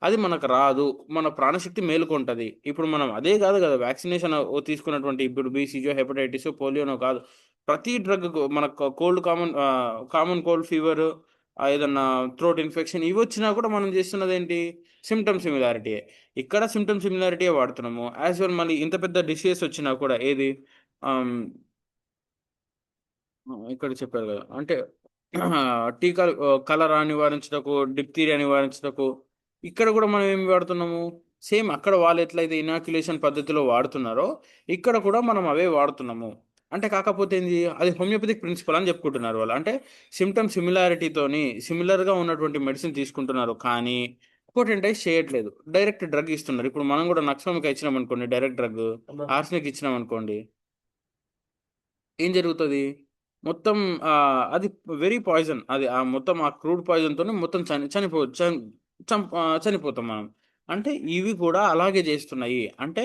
అది మనకు రాదు. మన ప్రాణశక్తి మేలుకుంటది. ఇప్పుడు మనం అదే కాదు కదా! వ్యాక్సినేషన్ తీసుకున్నటువంటి ఇప్పుడు బీసీజో, హెపటైటిసో, పోలియోనో కాదు. ప్రతి డ్రగ్‌కు మనకు కామన్ కోల్డ్ ఫీవర్, ఏదన్నా థ్రోట్ ఇన్ఫెక్షన్ ఇవొచ్చినా కూడా మనం చేస్తున్నదేంటి? సిమ్టమ్ సిమిలారిటీయే. ఇక్కడ సిమ్టమ్ సిమిలారిటీయే వాడుతున్నాము. యాస్ వెల్ మళ్ళీ ఇంత పెద్ద డిసీజెస్ వచ్చినా కూడా ఏది ఆహ్, ఇక్కడ చెప్పారు గదా! అంటే టీకాలు కలరా నివారించుటకు, డిప్తీరియా నివారించుటకు ఇక్కడ గూడా మనం ఏమి వాడుతున్నాము? సేమ్ అక్కడ వాళ్ళెట్లయితే ఇనాక్యులేషన్ పద్ధతిలో వాడుతున్నారో, ఇక్కడ కూడా మనం అవే వాడుతున్నాము. అంటే కాకపోతే ఏంది? అది హోమియోపతిక్ ప్రిన్సిపల్ అని జెప్పుకుంటున్నారు వాళ్ళు. అంటే సిమ్టమ్ సిమిలారిటీతోని సిమిలర్‌గా ఉన్నటువంటి మెడిసిన్ తీసుకుంటున్నారు. కానీ పొటెంటైజ్ చేయట్లేదు. డైరెక్ట్ డ్రగ్ ఇస్తున్నారు. ఇప్పుడు మనం గూడా నక్సమికా ఇచ్చినామనుకోండి డైరెక్ట్ డ్రగ్, ఆర్సెనిక్ ఇచ్చినామనుకోండి ఏం జరుగుతది? మొత్తం అది వెరీ పాయిజన్. అది మొత్తం ఆ క్రూడ్ పాయిజన్‌తోనే మొత్తం చనిపోతాం మనం. అంటే ఇవి కూడా అలాగే జేస్తున్నాయి. అంటే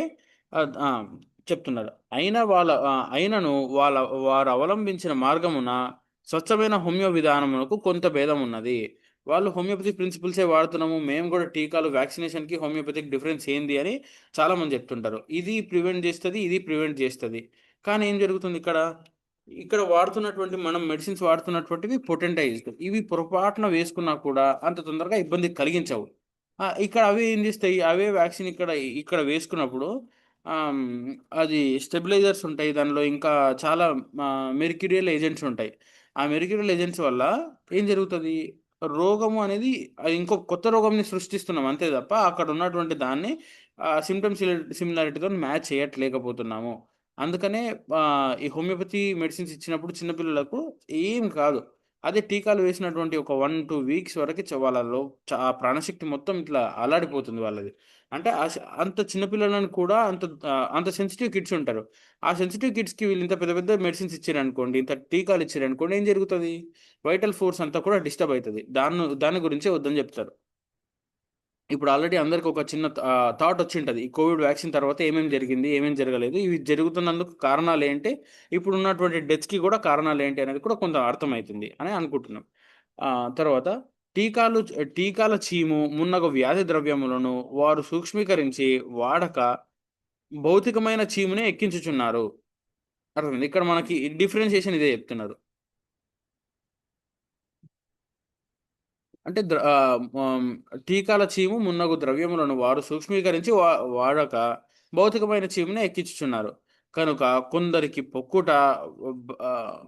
చెప్తున్నారు. అయినను వారు అవలంబించిన మార్గమున స్వచ్ఛమైన హోమియో విధానమునకు కొంత భేదమున్నది. వాళ్ళు హోమియోపతి ప్రిన్సిపుల్సే వాడుతున్నాము. మేము గూడా టీకాలు వ్యాక్సినేషన్‌కి హోమియోపతికి డిఫరెన్స్ ఏంది అని చాలామంది జెప్తుంటారు. ఇది ప్రివెంట్ జేస్తది. ఇది ప్రివెంట్ జేస్తది. కానీ ఏం జరుగుతుంది ఇక్కడ? ఇక్కడ వాడుతున్నటువంటి మనం మెడిసిన్స్ వాడుతున్నటువంటివి పొటెంటైజ్డ్. ఇవి పొరపాటున వేసుకున్నా కూడా అంత తొందరగా ఇబ్బంది కలిగించవు. ఇక్కడ అవి ఏం చేస్తాయి? అవే వ్యాక్సిన్ ఇక్కడ ఇక్కడ వేసుకున్నప్పుడు అది స్టెబిలైజర్స్ ఉంటాయి. దానిలో ఇంకా చాలా మెర్క్యూరియల్ ఏజెంట్స్ ఉంటాయి. ఆ మెర్క్యూరియల్ ఏజెంట్స్ వల్ల ఏం జరుగుతది? రోగము అనేది అది ఇంకో కొత్త రోగంని సృష్టిస్తున్నాం అంతే తప్ప అక్కడ ఉన్నటువంటి దాన్ని సిమ్టమ్ సిమిలారిటీతోని మ్యాచ్ చేయట్లేకపోతున్నాము. అందుకనే ఈ హోమియోపతి మెడిసిన్స్ ఇచ్చినప్పుడు చిన్న పిల్లలకు ఏం కాదు. అదే టీకాలు వేసినటువంటి ఒక 1, 2 వీక్స్ వరకి వాళ్ళలో ప్రాణశక్తి మొత్తం ఇట్లా అల్లాడిపోతుంది వాళ్ళది. అంటే అంత చిన్న పిల్లలను కూడా అంత సెన్సిటివ్ కిడ్స్ ఉంటారు. ఆ సెన్సిటివ్ కిడ్స్‌కి వీళ్ళు ఇంత పెద్ద పెద్ద మెడిసిన్స్ ఇచ్చిరనుకోండి, ఇంత టీకాలు ఇచ్చిరనుకోండి ఏం జరుగుతది? వైటల్ ఫోర్స్ అంతా కూడా డిస్టర్బ్ అయితది. దాని గురించే వద్దని జెప్తారు. ఇప్పుడు ఆల్రెడీ అందరికి ఒక చిన్న థాట్ వచ్చింటది. ఈ కోవిడ్ వ్యాక్సిన్ తర్వాత ఏమేమి జరిగింది? ఏమేమి జరగలేదు? ఇవి జరుగుతున్నందుకు కారణాలేంటి? ఇప్పుడున్నటువంటి డెత్స్‌కి గూడా కారణాలేంటి? అనేది కూడా కొంత అర్థమైతుంది అని అనుకుంటున్నాం. తర్వాత టీకాలు టీకాల చీము, మున్నగు వ్యాధి ద్రవ్యములను వారు సూక్ష్మీకరించి వాడక భౌతికమైన చీమునే ఎక్కించుచున్నారు. అర్థమైందా? ఇక్కడ మనకి డిఫరెన్షియేషన్ ఇదే చెప్తున్నారు. అంటే టీకాల చీము మున్నగు ద్రవ్యములను వారు సూక్ష్మీకరించి వాడక భౌతికమైన చీముని ఎక్కించుచున్నారు. కనుక కొందరికి పొక్కుట, ఆహ్,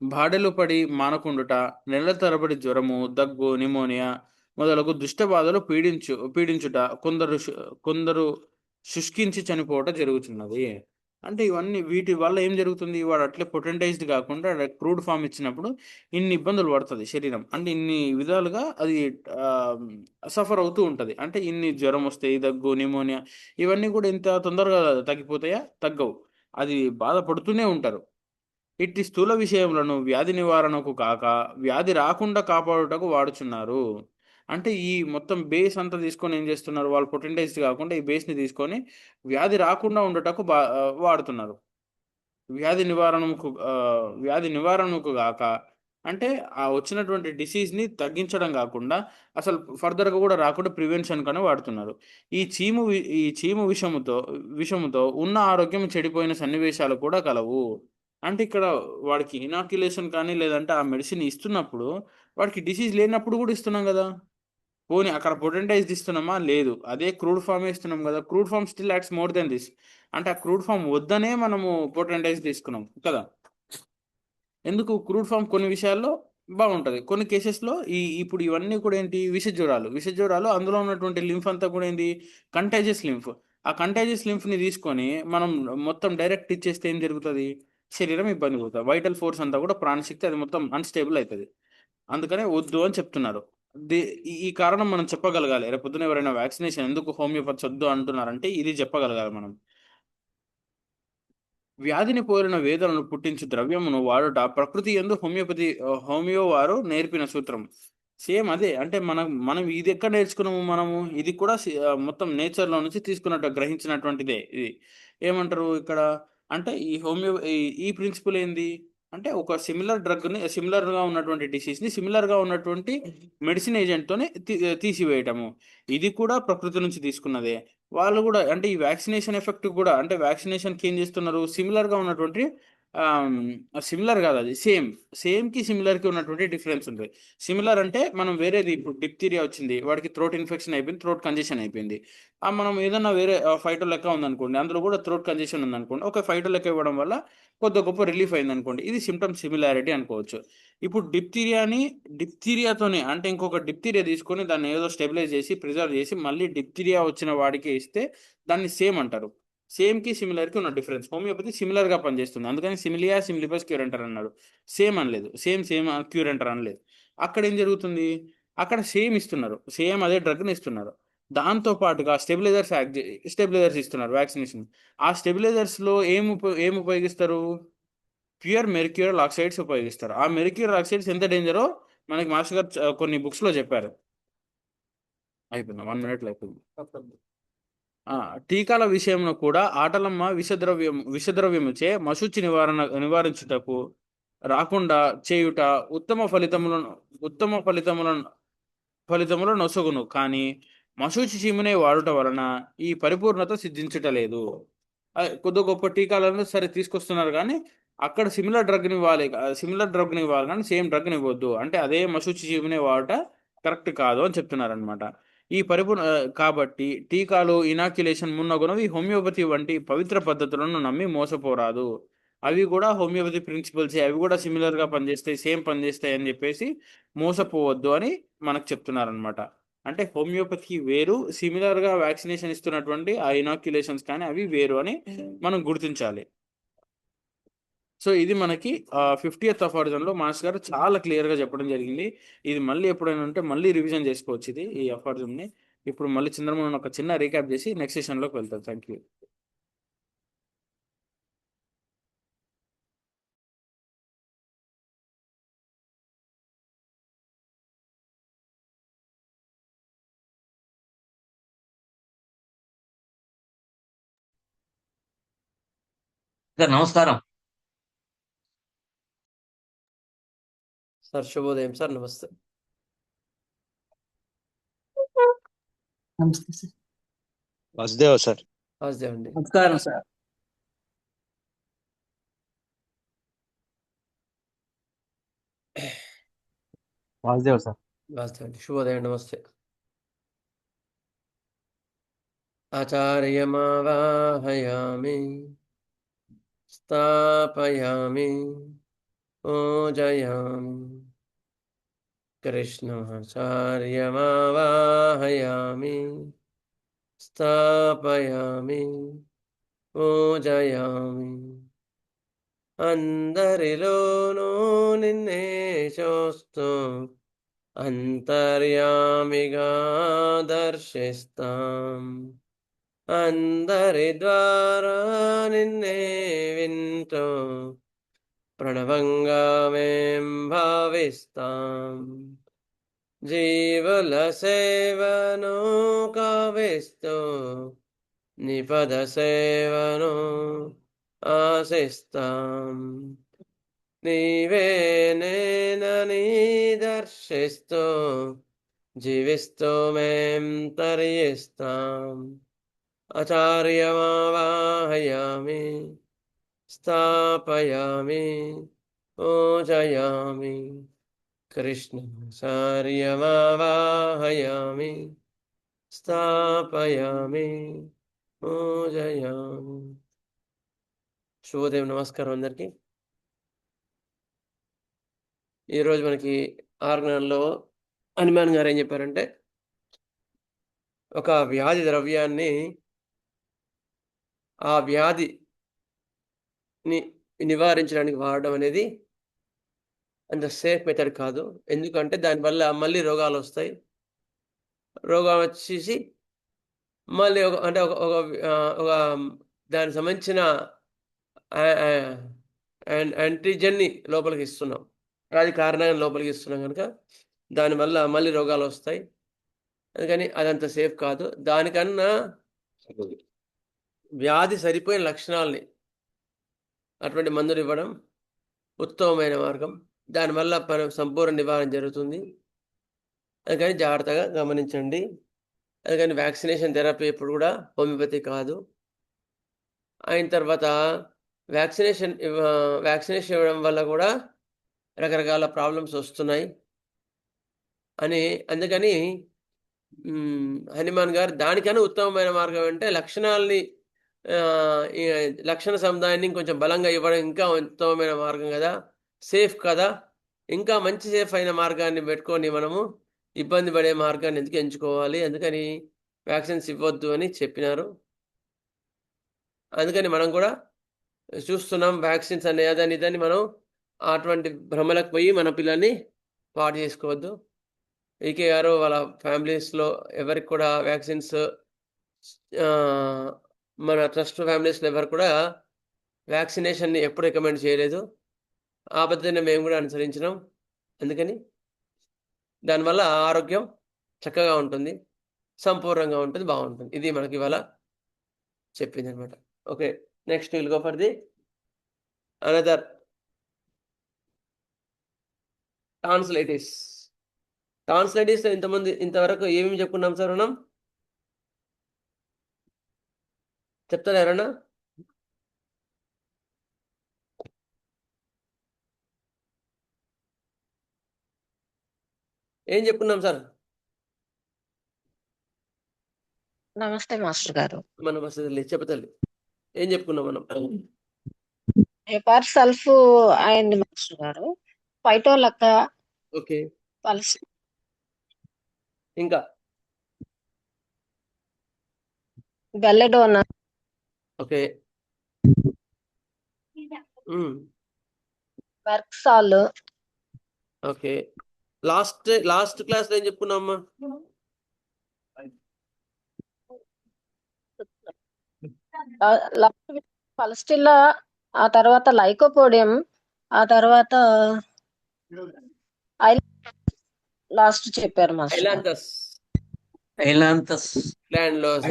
బాడెలు పడి మానకుండుట, నెలల తరబడి జ్వరము, దగ్గు, నిమోనియా మొదలగు దుష్ట బాధలు పీడించుట, కొందరు శుష్కించి చనిపోవట జరుగుతున్నది. అంటే వీటి వల్ల ఏం జరుగుతుంది? వాడు అట్లే పొటెంటైజ్డ్ గాకుండా క్రూడ్ ఫార్మ్ ఇచ్చినప్పుడు ఇన్ని ఇబ్బందులు పడతది శరీరం. అంటే ఇన్ని విధాలుగా అది ఆహ్, సఫర్ అవుతూ ఉంటది. అంటే ఇన్ని జ్వరమొస్తాయి, దగ్గు, నిమోనియా ఇవన్నీ కూడా ఇంత తొందరగా తగ్గిపోతాయా? తగ్గవు. అది బాధపడుతూనే ఉంటారు. ఇట్టి స్థూల విషయములను వ్యాధి నివారణకు కాక, వ్యాధి రాకుండా కాపాడుటకు వాడుచున్నారు. అంటే ఈ మొత్తం బేస్ అంతా తీసుకొని ఏం చేస్తున్నారు? వాళ్ళు పొటెంటైజ్డ్ కాకుండా ఈ బేస్‌ని తీసుకొని వ్యాధి రాకుండా ఉండుటకు వాడుతున్నారు. వ్యాధి నివారణకు గాక అంటే ఆ వచ్చినటువంటి డిసీజ్‌ని తగ్గించడం గాకుండా అసలు ఫర్దర్‌గా గూడా రాకుండా ప్రివెన్షన్‌కని వాడుతున్నారు. ఈ చీము విషముతో ఉన్న ఆరోగ్యం చెడిపోయిన సన్నివేశాలు కూడా కలవు. అంటే ఇక్కడ వాడికి ఇనాక్యులేషన్ కానీ లేదంటే ఆ మెడిసిన్ ఇస్తున్నప్పుడు వాడికి డిసీజ్ లేనప్పుడు గూడా ఇస్తున్నాం గదా! పోనీ అక్కడ పొటెంటైజ్డ్ ఇస్తున్నామా? లేదు. అదే క్రూడ్ ఫార్మే ఇస్తున్నాం గదా! Crude form still acts more than this. అంటే ఆ క్రూడ్ ఫార్మ్ వద్దనే మనము పొటెంటైజ్డ్ తీసుకున్నాం కదా! ఎందుకు క్రూడ్ ఫార్మ్ కొన్ని విషయాల్లో బాగుంటది. కొన్ని కేసెస్‌లో ఇప్పుడు ఇవన్నీ కూడా ఏంటి విష జ్వరాలు. విష జ్వరాలు అందులో ఉన్నటువంటి లింఫ్ అంతా కూడా ఏంది కంటాజియస్ లింఫ్. ఆ కంటాజియస్ లింఫ్‌ని తీసుకొని మనం మొత్తం డైరెక్ట్ ఇచ్చేస్తే ఏం జరుగుతది? శరీరం ఇబ్బంది పడుతది. వైటల్ ఫోర్స్ అంతా కూడా ప్రాణశక్తి అది మొత్తం అన్‌స్టేబుల్ అయితది. అందుకనే వద్దు అని చెప్తున్నారు. ది ఈ కారణం మనం చెప్పగలగాలి. రేపొద్దున ఎవరైనా వ్యాక్సినేషన్ ఎందుకు హోమియోపతి వద్దు అంటున్నారంటే ఇది చెప్పగలగాలి మనం. వ్యాధిని పోలిన వేదనను పుట్టించు ద్రవ్యమును వాడుట ప్రకృతి యందు హోమియో వారు నేర్పిన సూత్రం. సేమ్ అదే. అంటే మనం ఇది ఎక్కడ నేర్చుకున్నాము మనము? ఇది కూడా మొత్తం నేచర్‌లో నుంచి గ్రహించినటువంటిదే ఇది. ఏమంటారు ఇక్కడ? అంటే ఈ ఈ ప్రిన్సిపల్ ఏంది? అంటే ఒక సిమిలర్గా ఉన్నటువంటి డిసీజ్ని సిమిలర్గా ఉన్నటువంటి మెడిసిన్ ఏజెంట్తోనే తీసివేయటము. ఇది కూడా ప్రకృతి నుంచి తీసుకున్నదే. వాళ్ళు కూడా అంటే ఈ వ్యాక్సినేషన్ ఎఫెక్ట్ కూడా అంటే వ్యాక్సినేషన్కి ఏం చేస్తున్నారు, సిమిలర్గా ఉన్నటువంటి సిమిలర్ కాదు, అది సేమ్కి సిమిలర్కి ఉన్నటువంటి డిఫరెన్స్ ఉంటుంది. సిమిలర్ అంటే మనం వేరేది, ఇప్పుడు డిప్తీరియా వచ్చింది, వాడికి థ్రోట్ ఇన్ఫెక్షన్ అయిపోయింది, థ్రోట్ కంజెషన్ అయిపోయింది. మనం ఏదన్నా వేరే ఫైటో లెక్క ఉందనుకోండి, అందులో కూడా థ్రోట్ కంజెషన్ ఉందనుకోండి, ఒక ఫైటో లెక్క ఇవ్వడం వల్ల కొద్ది గొప్ప రిలీఫ్ అయింది అనుకోండి, ఇది సిమ్టమ్ సిమిలారిటీ అనుకోవచ్చు. ఇప్పుడు డిప్తీరియాతోనే అంటే ఇంకొక డిప్తీరియా తీసుకొని దాన్ని ఏదో స్టెబిలైజ్ చేసి ప్రిజర్వ్ చేసి మళ్ళీ డిప్తీరియా వచ్చిన వాడికి ఇస్తే దాన్ని సేమ్ అంటారు. సేమ్కి సిమిలర్కి ఉన్న డిఫరెన్స్. హోమియోపతి సిమిలర్గా పనిచేస్తుంది, అందుకని సిమిలియా సిమిలిపస్ క్యూరెంటర్ అన్నాడు. సేమ్ అనలేదు, సేమ్ క్యూరెంటర్ అనలేదు. అక్కడ ఏం జరుగుతుంది, అక్కడ సేమ్ ఇస్తున్నారు, సేమ్ అదే డ్రగ్ని ఇస్తున్నారు. దాంతో పాటుగా స్టెబిలైజర్స్ ఇస్తున్నారు వ్యాక్సినేషన్. ఆ స్టెబిలైజర్స్లో ఏం ఉపయోగిస్తారు, ప్యూర్ మెర్క్యూరల్ ఆక్సైడ్స్ ఉపయోగిస్తారు. ఆ మెర్క్యూరల్ ఆక్సైడ్స్ ఎంత డేంజరో మనకి మాస్టర్ గారు కొన్ని బుక్స్లో చెప్పారు. అయిపోయింది, 1 minute అయిపోయింది. టీకాల విషయంలో కూడా ఆటలమ్మ విషద్రవ్యముచే మశుచి నివారించుటకు రాకుండా చేయుట ఉత్తమ ఫలితములను నొసగును, కానీ మశూచి చీమునే వాడుట వలన ఈ పరిపూర్ణత సిద్ధించుటలేదు. కొద్ది గొప్ప టీకాలను సరే తీసుకొస్తున్నారు, కానీ అక్కడ సిమిలర్ డ్రగ్ని ఇవ్వాలి కానీ సేమ్ డ్రగ్ని ఇవ్వద్దు, అంటే అదే మశూచి చీమునే వాడుట కరెక్ట్ కాదు అని చెప్తున్నారనమాట. కాబట్టి టీకాలు, ఇనాక్యులేషన్ మున్నగునవి హోమియోపతి వంటి పవిత్ర పద్ధతులను నమ్మి మోసపోరాదు. అవి కూడా హోమియోపతి ప్రిన్సిపల్స్, అవి కూడా సిమిలర్గా పనిచేస్తాయి, సేమ్ పనిచేస్తాయి అని చెప్పేసి మోసపోవద్దు అని మనకు చెప్తున్నారనమాట. అంటే హోమియోపతి వేరు, సిమిలర్గా వ్యాక్సినేషన్ ఇస్తున్నటువంటి ఆ ఇనాక్యులేషన్స్ కానీ అవి వేరు అని మనం గుర్తించాలి. సో ఇది మనకి 50th అఫారిజంలో మాస్ గారు చాలా క్లియర్గా చెప్పడం జరిగింది. ఇది మళ్ళీ ఎప్పుడైనా ఉంటే మళ్ళీ రివిజన్ చేసుకోవచ్చు ఈ అఫారిజంని. ఇప్పుడు మళ్ళీ చంద్రమోహన్ ఒక చిన్న రీక్యాప్ చేసి నెక్స్ట్ సెషన్లోకి వెళ్తారు. Thank you. సార్ నమస్కారం. సార్ శుభోదయం సార్, నమస్తే. నమస్తే సార్. వాసుదేవ్ సార్. వాసుదేవ్ అండి. నమస్కారం సార్. వాసుదేవ్ సార్. వాసుదేవ్ అండి, శుభోదయం, నమస్తే. ఆచార్యమావాహయామి స్థాపయామి పూజయామి కృష్ణాచార్యమావాహయామి స్థాపయామి పూజయామి. అందరిలోనూ నిన్నే చూస్తూ అంతర్యామిగా దర్శిస్తాం, అందరి ద్వారా నిన్నే వింటూ ప్రణవంగా మేం భావిస్తాం. జీవుల సేవను కావిస్తూ నిపద సేవను ఆశిస్తాం. నీవే నేనని దర్శిస్తూ జీవిస్తూ మేం తరిస్తాం. ఆచార్యమావాహయామి స్థాపయామి పూజయామి కృష్ణాచార్యమావాహయామి స్థాపయామి పూజయామి. శుభోదయం, నమస్కారం అందరికీ. ఈరోజు మనకి ఆర్గనంలో హనుమాన్ గారు ఏం చెప్పారంటే, ఒక వ్యాధి ద్రవ్యాన్ని ఆ వ్యాధిని నివారించడానికి వాడడం అనేది అంత సేఫ్ మెథడ్ కాదు. ఎందుకంటే దానివల్ల మళ్ళీ రోగాలు వస్తాయి. రోగాలు వచ్చేసి మళ్ళీ ఒక దానికి సంబంధించిన యాంటీజన్ని లోపలికి ఇస్తున్నాం, వ్యాధి కారణంగా లోపలికి ఇస్తున్నాం కనుక దానివల్ల మళ్ళీ రోగాలు వస్తాయి. అందుకని అదంత సేఫ్ కాదు. దానికన్నా వ్యాధి సరిపోయిన లక్షణాలని అటువంటి మందులు ఇవ్వడం ఉత్తమమైన మార్గం. దానివల్ల సంపూర్ణ నివారణ జరుగుతుంది. అందుకని జాగ్రత్తగా గమనించండి. అందుకని వ్యాక్సినేషన్ థెరపీ ఎప్పుడు కూడా హోమియోపతి కాదు. అయిన తర్వాత వ్యాక్సినేషన్ ఇవ్వడం వల్ల కూడా రకరకాల ప్రాబ్లమ్స్ వస్తున్నాయి అందుకని హనుమాన్ గారు దానికన్నా ఉత్తమమైన మార్గం అంటే లక్షణాలని ఈ లక్షణ సముదాయాన్ని కొంచెం బలంగా ఇవ్వడం ఇంకా ఉత్తమమైన మార్గం కదా, సేఫ్ కదా. ఇంకా మంచి సేఫ్ అయిన మార్గాన్ని పెట్టుకొని మనము ఇబ్బంది పడే మార్గాన్ని ఎందుకు ఎంచుకోవాలి, అందుకని వ్యాక్సిన్స్ ఇవ్వద్దు అని చెప్పినారు. అందుకని మనం కూడా చూస్తున్నాం వ్యాక్సిన్స్ అనే అదని ఇదని మనం అటువంటి భ్రమలకు పోయి మన పిల్లల్ని పాడు చేసుకోవద్దు. ఈకే గారు వాళ్ళ ఫ్యామిలీస్లో ఎవరికి కూడా వ్యాక్సిన్స్ మన ట్రస్ట్ ఫ్యామిలీస్లో ఎవరు కూడా వ్యాక్సినేషన్ని ఎప్పుడు రికమెండ్ చేయలేదు. ఆ పద్ధతిని మేము కూడా అనుసరించినాం. అందుకని దానివల్ల ఆరోగ్యం చక్కగా ఉంటుంది, సంపూర్ణంగా ఉంటుంది, బాగుంటుంది. ఇది మనకి ఇవాళ చెప్పింది అనమాట. Okay, next will go for the another tonsillitis. Tonsillitis ఇంతవరకు ఏమేమి చెప్పుకున్నాం సార్ మనం? చెప్తారా ఎవరన్నా? ఏం చెప్పుకున్నాం సార్? నమస్తే మాస్టర్ గారు. మనం అసలు చెప్పతల్లి ఏం చెప్పుకున్నాం మనం? హెపార్ సల్ఫ్ అయింది మాస్టర్ గారు, ఫైటోలక్క, ఓకే, పల్స్, ఇంకా బెల్లెడోనా, ఓకే, మెర్క్సాల్. ఓకే. లాస్ట్ క్లాస్లో ఏం చెప్పుకున్నామమ్మా? పలస్టిల్లా, ఆ తర్వాత లైకోపోడియం, ఆ తర్వాత లాస్ట్ చెప్పారు మాస్టర్ గారు. ఐలాంథస్ గ్లాండ్లోసా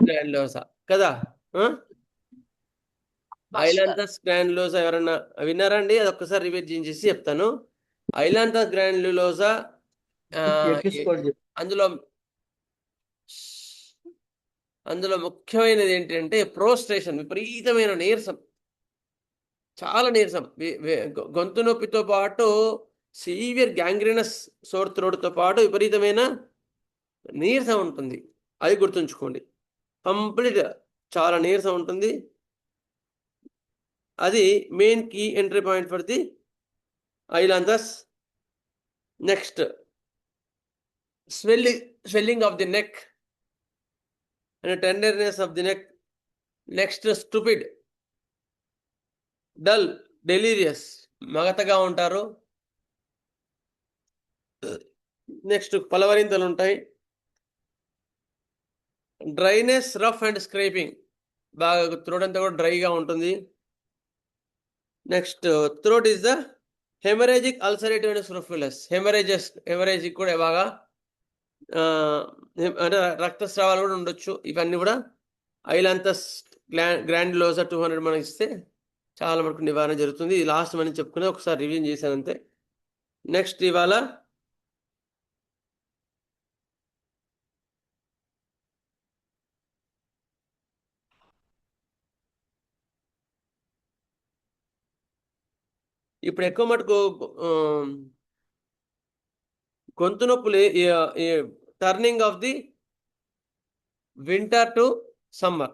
గ్రాండ్లోసా కదా? ఐలాంథస్ గ్రాండ్లోసా ఎవరన్నా విన్నారండి? అది ఒక్కసారి రిపీట్ చేసి చెప్తాను. ఐలాంథస్ గ్రాండ్లోసా అందులో ముఖ్యమైనది ఏంటంటే ప్రోస్ట్రేషన్, విపరీతమైన నీరసం, చాలా నీరసం, గొంతు నొప్పితో పాటు సివియర్ గ్యాంగ్రీనస్ సోర్ థ్రోట్తో పాటు విపరీతమైన నీరసం ఉంటుంది. అది గుర్తుంచుకోండి. కంప్లీట్ చాలా నీరసం ఉంటుంది. అది main key entry point for the ailanthus. Next swelling of the neck and tenderness of the neck. Next, stupid, dull, delirious, మగతగా ఉంటారు. నెక్స్ట్ పలవరింతలు ఉంటాయి. డ్రైనెస్, రఫ్ అండ్ స్క్రేపింగ్, బాగా థ్రోట్ అంతా కూడా డ్రైగా ఉంటుంది. Next throat is the haemorrhagic ulcerative scrofulous. Haemorrhagic కూడా బాగా అంటే రక్తస్రావాలు కూడా ఉండొచ్చు. ఇవన్నీ కూడా ఐలాంథస్ గ్రాండ్లోసా 200 మనకి ఇస్తే చాలా మనకు నివారణ జరుగుతుంది. ఇది లాస్ట్ మనం చెప్పుకునే ఒకసారి రివిజన్ చేశాను అంతే. నెక్స్ట్ ఇవాళ ఇప్పుడు ఎక్కువ మటుకు గొంతు నొప్పులు turning of the winter to summer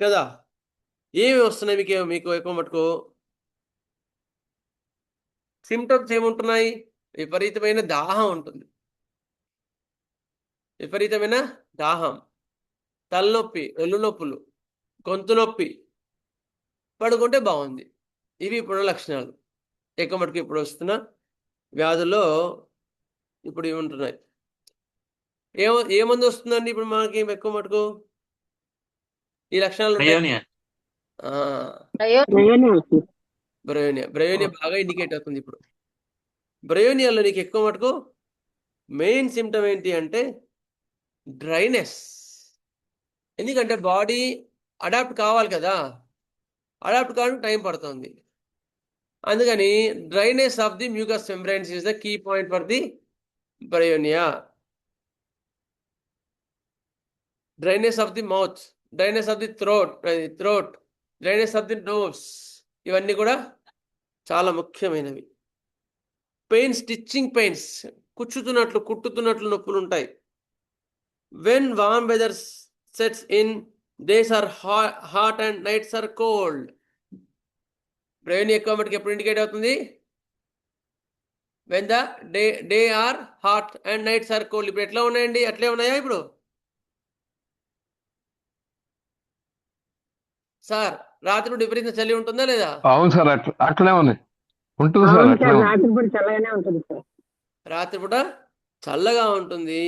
కదా, ఏమి వస్తున్నాయి మీకు ఎక్కువ మటుకు? సిమ్టమ్స్ ఏముంటున్నాయి? విపరీతమైన దాహం ఉంటుంది, విపరీతమైన దాహం, తలనొప్పి, ఒళ్ళు నొప్పులు, గొంతు నొప్పి, పడుకుంటే బాగుంది. ఇవి ఇప్పుడు లక్షణాలు ఎక్కువ మటుకు ఇప్పుడు వస్తున్న వ్యాధుల్లో ఇప్పుడు ఇవి ఉంటున్నాయి. ఏ మందు వస్తుందండి ఇప్పుడు మనకి ఎక్కువ మటుకు? ఈ లక్షణాలు బ్రయోనియా బాగా ఇండికేట్ అవుతుంది ఇప్పుడు. బ్రయోనియాలో నీకు ఎక్కువ మటుకు మెయిన్ సిమ్టమ్ ఏంటి అంటే డ్రైనెస్. ఎందుకంటే బాడీ అడాప్ట్ కావాలి కదా, అడాప్ట్ కావడానికి టైం పడుతుంది. అందుకని dryness of the mucous membranes is the key point for the Bryonia. Dryness of the mouth, dryness of the throat, dryness of the nose, ఇవన్నీ కూడా చాలా ముఖ్యమైనవి. పెయిన్, స్టిచ్చింగ్ పెయిన్స్, కుట్టుతున్నట్లు నొప్పులు ఉంటాయి. When warm weather sets in, days are hot and nights are cold. Brain ఎక్కువ మటుకు ఎప్పుడు ఇండికేట్ అవుతుంది? When the day are hot and nights are cold. ఇప్పుడు ఎట్లా ఉన్నాయండి? అట్లే ఉన్నాయా ఇప్పుడు? సార్ రాత్రి విపరీత చలి ఉంటుందా లేదా? అవును సార్, అట్లనే ఉన్నాయి. ఉంటుంది సార్, అట్లే ఉంది. రాత్రిపూట చల్లగానే ఉంటుంది సార్. రాత్రిపూట చల్లగా ఉంటుంది,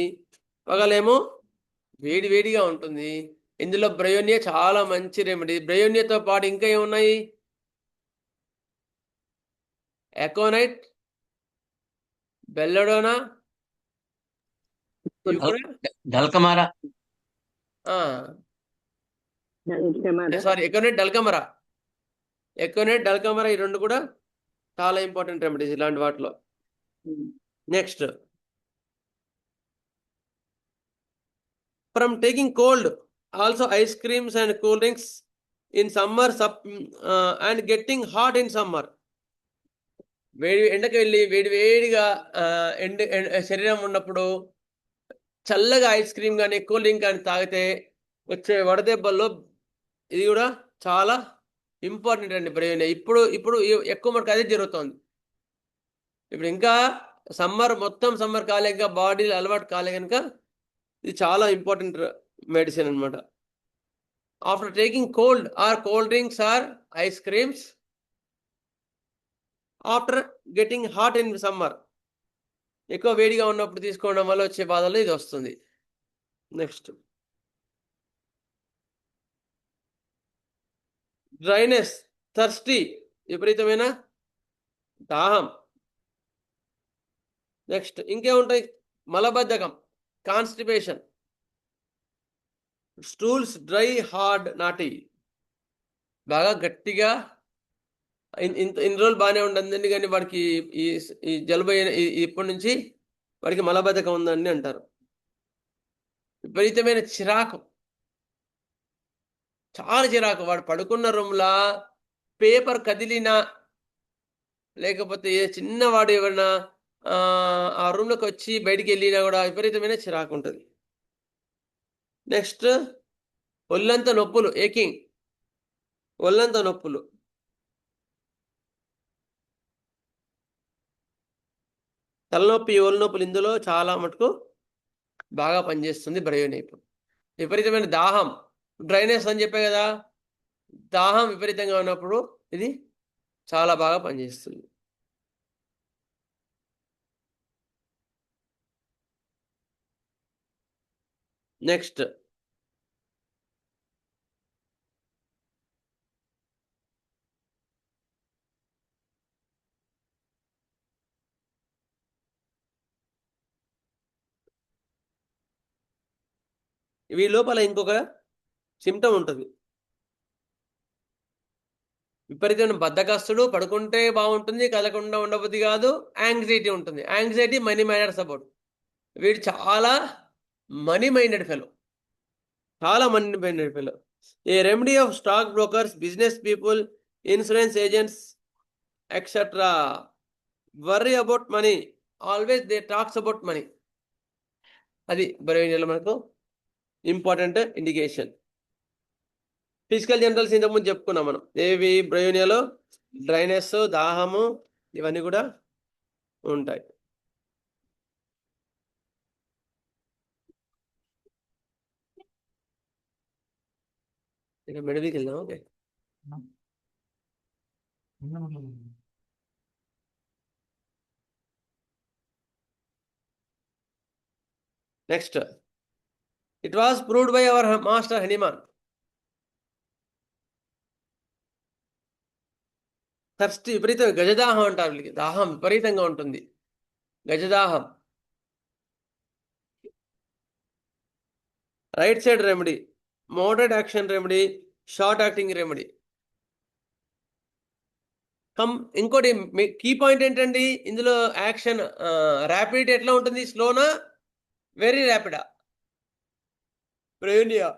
పగలేమో వేడిగా ఉంటుంది. ఇందులో బ్రయోనియా చాలా మంచి రెమెడీ. బ్రయోనియాతో పాటు ఇంకా ఏమున్నాయి? ఎకోనైట్, బెల్లడోనా, ఇవి కూడా dulcamara. Sorry, aconite, dulcamara. Aconite, dulcamara, ఈ రెండు కూడా చాలా ఇంపార్టెంట్ రెమెడీస్ ఇలాంటి వాటిలో. Next, from taking cold also ice creams and cool drinks in summer and getting hot in summer. ఎండకి వెళ్ళి వేడిగా శరీరం ఉన్నప్పుడు చల్లగా ఐస్ క్రీమ్ కానీ కూల్ డ్రింక్ కానీ తాగితే వచ్చే వడదెబ్బల్లో ఇది కూడా చాలా ఇంపార్టెంట్ అండి బ్రెయిన్. ఇప్పుడు ఎక్కువ మనకు అదే జరుగుతుంది. ఇప్పుడు ఇంకా మొత్తం సమ్మర్ కాలే, ఇంకా బాడీలో అలవాటు కాలే కనుక ఇది చాలా ఇంపార్టెంట్ మెడిసిన్ అనమాట. After taking cold drinks or ice creams after getting hot in summer, ఎక్కువ వేడిగా ఉన్నప్పుడు తీసుకోవడం వల్ల వచ్చే బాధలు ఇది వస్తుంది. నెక్స్ట్, డ్రైనెస్, థర్స్టీ, విపరీతమైన దాహం. నెక్స్ట్ ఇంకేముంటాయి? మలబద్ధకం, కాన్స్టిపేషన్, స్టూల్స్ డ్రై, హార్డ్, నాటి, బాగా గట్టిగా ఇన్ని రోజులు బాగానే ఉంటుంది కానీ వాడికి ఈ జలుబు ఇప్పటి నుంచి వాడికి మలబద్ధకం ఉందని అంటారు. విపరీతమైన చిరాకు, చాలా చిరాకు. వాడు పడుకున్న రూమ్లా పేపర్ కదిలినా లేకపోతే చిన్నవాడు ఎవరైనా ఆ రూమ్లోకి వచ్చి బయటికి వెళ్ళినా కూడా విపరీతమైన చిరాకు ఉంటుంది. నెక్స్ట్, ఒళ్ళంతా నొప్పులు, ఏకింగ్, ఒళ్ళంతా నొప్పులు. తలనొప్పి, ఒళ్ళు నొప్పులు, ఇందులో చాలా మటుకు బాగా పనిచేస్తుంది బ్రయోనియా. విపరీతమైన దాహం, డ్రైనెస్ అని చెప్పే కదా, దాహం విపరీతంగా ఉన్నప్పుడు ఇది చాలా బాగా పనిచేస్తుంది. నెక్స్ట్, ఇవి లోపల ఇంకొక సిమ్టమ్ ఉంటుంది. విపరీతమైన బద్ధకస్తుడు, పడుకుంటే బాగుంటుంది, కదలకుండా ఉండబుద్ధి కాదు, యాంగ్జైటీ ఉంటుంది. Anxiety money matters about. వీడు చాలా మనీ మైండెడ్ ఫెలో, చాలా money minded fellow. A remedy of stock brokers, business people, insurance agents etcetera worry about money, always they talks about money. అది బ్రయోనియాలో మనకు ఇంపార్టెంట్ ఇండికేషన్. ఫిజికల్ జనరల్స్ ఇంతకుముందు చెప్పుకున్నాం మనం. ఏవి బ్రయోనియాలో? Dryness, దాహము, ఇవన్నీ కూడా ఉంటాయి. ఇక మెడవికి వెళ్దాం. Okay, next, it was proved by our master Hahnemann. Thirsty, విపరీతం గజదాహం అంటారు వీళ్ళకి. దాహం విపరీతంగా ఉంటుంది, గజదాహం. Right side remedy, moderate action remedy, short acting remedy. ఇంకోటి కీ పాయింట్ ఏంటండి ఇందులో యాక్షన్ ర్యాపిడిటీ ఎట్లా ఉంటుంది? స్లోనా వెరీ ర్యాపిడా? బ్రెయినియా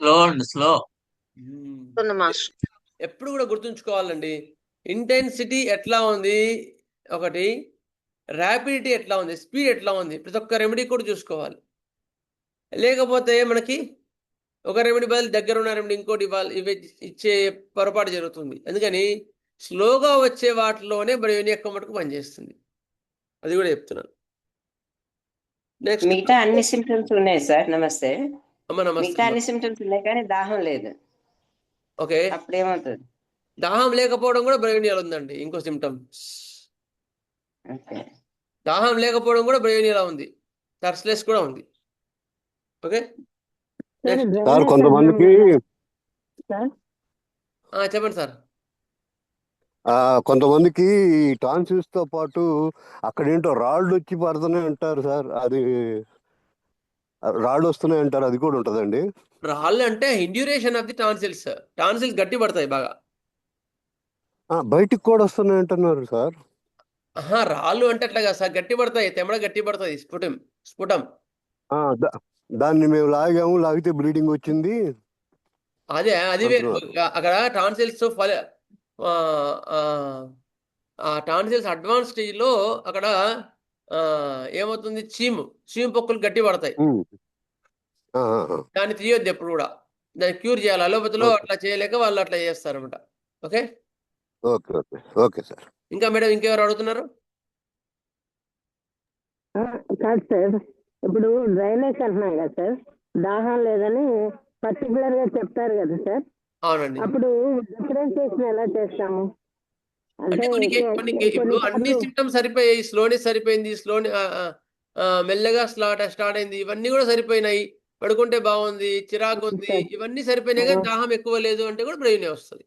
స్లో అండి, స్లో. మాస్టర్. ఎప్పుడు కూడా గుర్తుంచుకోవాలండి, ఇంటెన్సిటీ ఎట్లా ఉంది ఒకటి, ర్యాపిడిటీ ఎట్లా ఉంది, స్పీడ్ ఎట్లా ఉంది, ప్రతి ఒక్క రెమెడీ కూడా చూసుకోవాలి. లేకపోతే మనకి ఒక రెమెడీ బదులు దగ్గర ఉన్న రెమెడీ ఇంకోటి ఇవి ఇచ్చే పొరపాటు జరుగుతుంది. అందుకని స్లోగా వచ్చే వాటిలోనే బ్రెయిన్ ఎక్కువ మటుకు పనిచేస్తుంది. అది కూడా చెప్తున్నాను. నెక్స్ట్ మిగతా అన్ని సిమ్టమ్స్ ఉన్నాయి సార్. నమస్తే. అమ్మ నమస్తే. మిగతా అన్ని సిమ్టమ్స్ ఉన్నాయి కానీ దాహం లేదు. ఓకే, అప్పుడేమవుతుంది? దాహం లేకపోవడం కూడా బ్రెయినియల్ ఉందండి. ఇంకో సిమ్టమ్ ఓకే. దాహం లేకపోవడం కూడా బ్రెయినియల్ ఉంది. థర్స్ట్లెస్ కూడా ఉంది. ఓకే, సార్ కొంతమందికి చెప్పండి సార్. కొంతమందికి టాన్సిల్స్ తో పాటు అక్కడ ఏంటో రాళ్ళు వచ్చి పడుతున్నాయి అంటారు సార్. అది రాళ్ళు వస్తున్నాయి అంటారు, అది కూడా ఉంటదండి? రాళ్ళు అంటే ఇండ్యూరేషన్ ఆఫ్ ది టాన్సిల్స్. టాన్సిల్స్ గట్టి పడతాయి బాగా. బయటికి కూడా వస్తున్నాయి అంటున్నారు సార్. రాళ్ళు అంటే అట్లా కదా సార్, గట్టి పడతాయి, తెమ్మడ గట్టి పడుతుంది. స్ఫుటం. దాన్ని మేము లాగితే బ్లీడింగ్ వచ్చింది. అది వేరు. అక్కడ టాన్సిల్స్ టాన్సిల్స్ అడ్వాన్స్ స్టేజ్ లో అక్కడ ఏమవుతుంది, చీము పొక్కులు గట్టి పడతాయి. దాన్ని తీయొద్దు ఎప్పుడు కూడా. దాన్ని క్యూర్ చేయాలి. అలోపతిలో అట్లా చేయలేక వాళ్ళు అట్లా చేస్తారు అనమాట. Okay okay okay okay sir. ఇంకా మేడం ఇంకెవరు అడుగుతున్నారు? కాదు సార్, ఇప్పుడు డ్రైనేజ్ అంటున్నాం కదా సార్, దాహం లేదని పర్టికులర్ గా చెప్తారు కదా సార్. అవునండి. అప్పుడు డిఫరెన్షియేషన్ ఎలా చేస్తాము? అంటే ఇప్పుడు అన్ని సిమ్టమ్స్ సరిపోయాయి. స్లోనెస్ సరిపోయింది, మెల్లగా స్టార్ట్ అయింది, ఇవన్నీ కూడా సరిపోయినాయి. పడుకుంటే బాగుంది, చిరాకు ఉంది, ఇవన్నీ సరిపోయినాయి. కానీ దాహం ఎక్కువ లేదు అంటే కూడా బ్రెయిన్ వస్తుంది.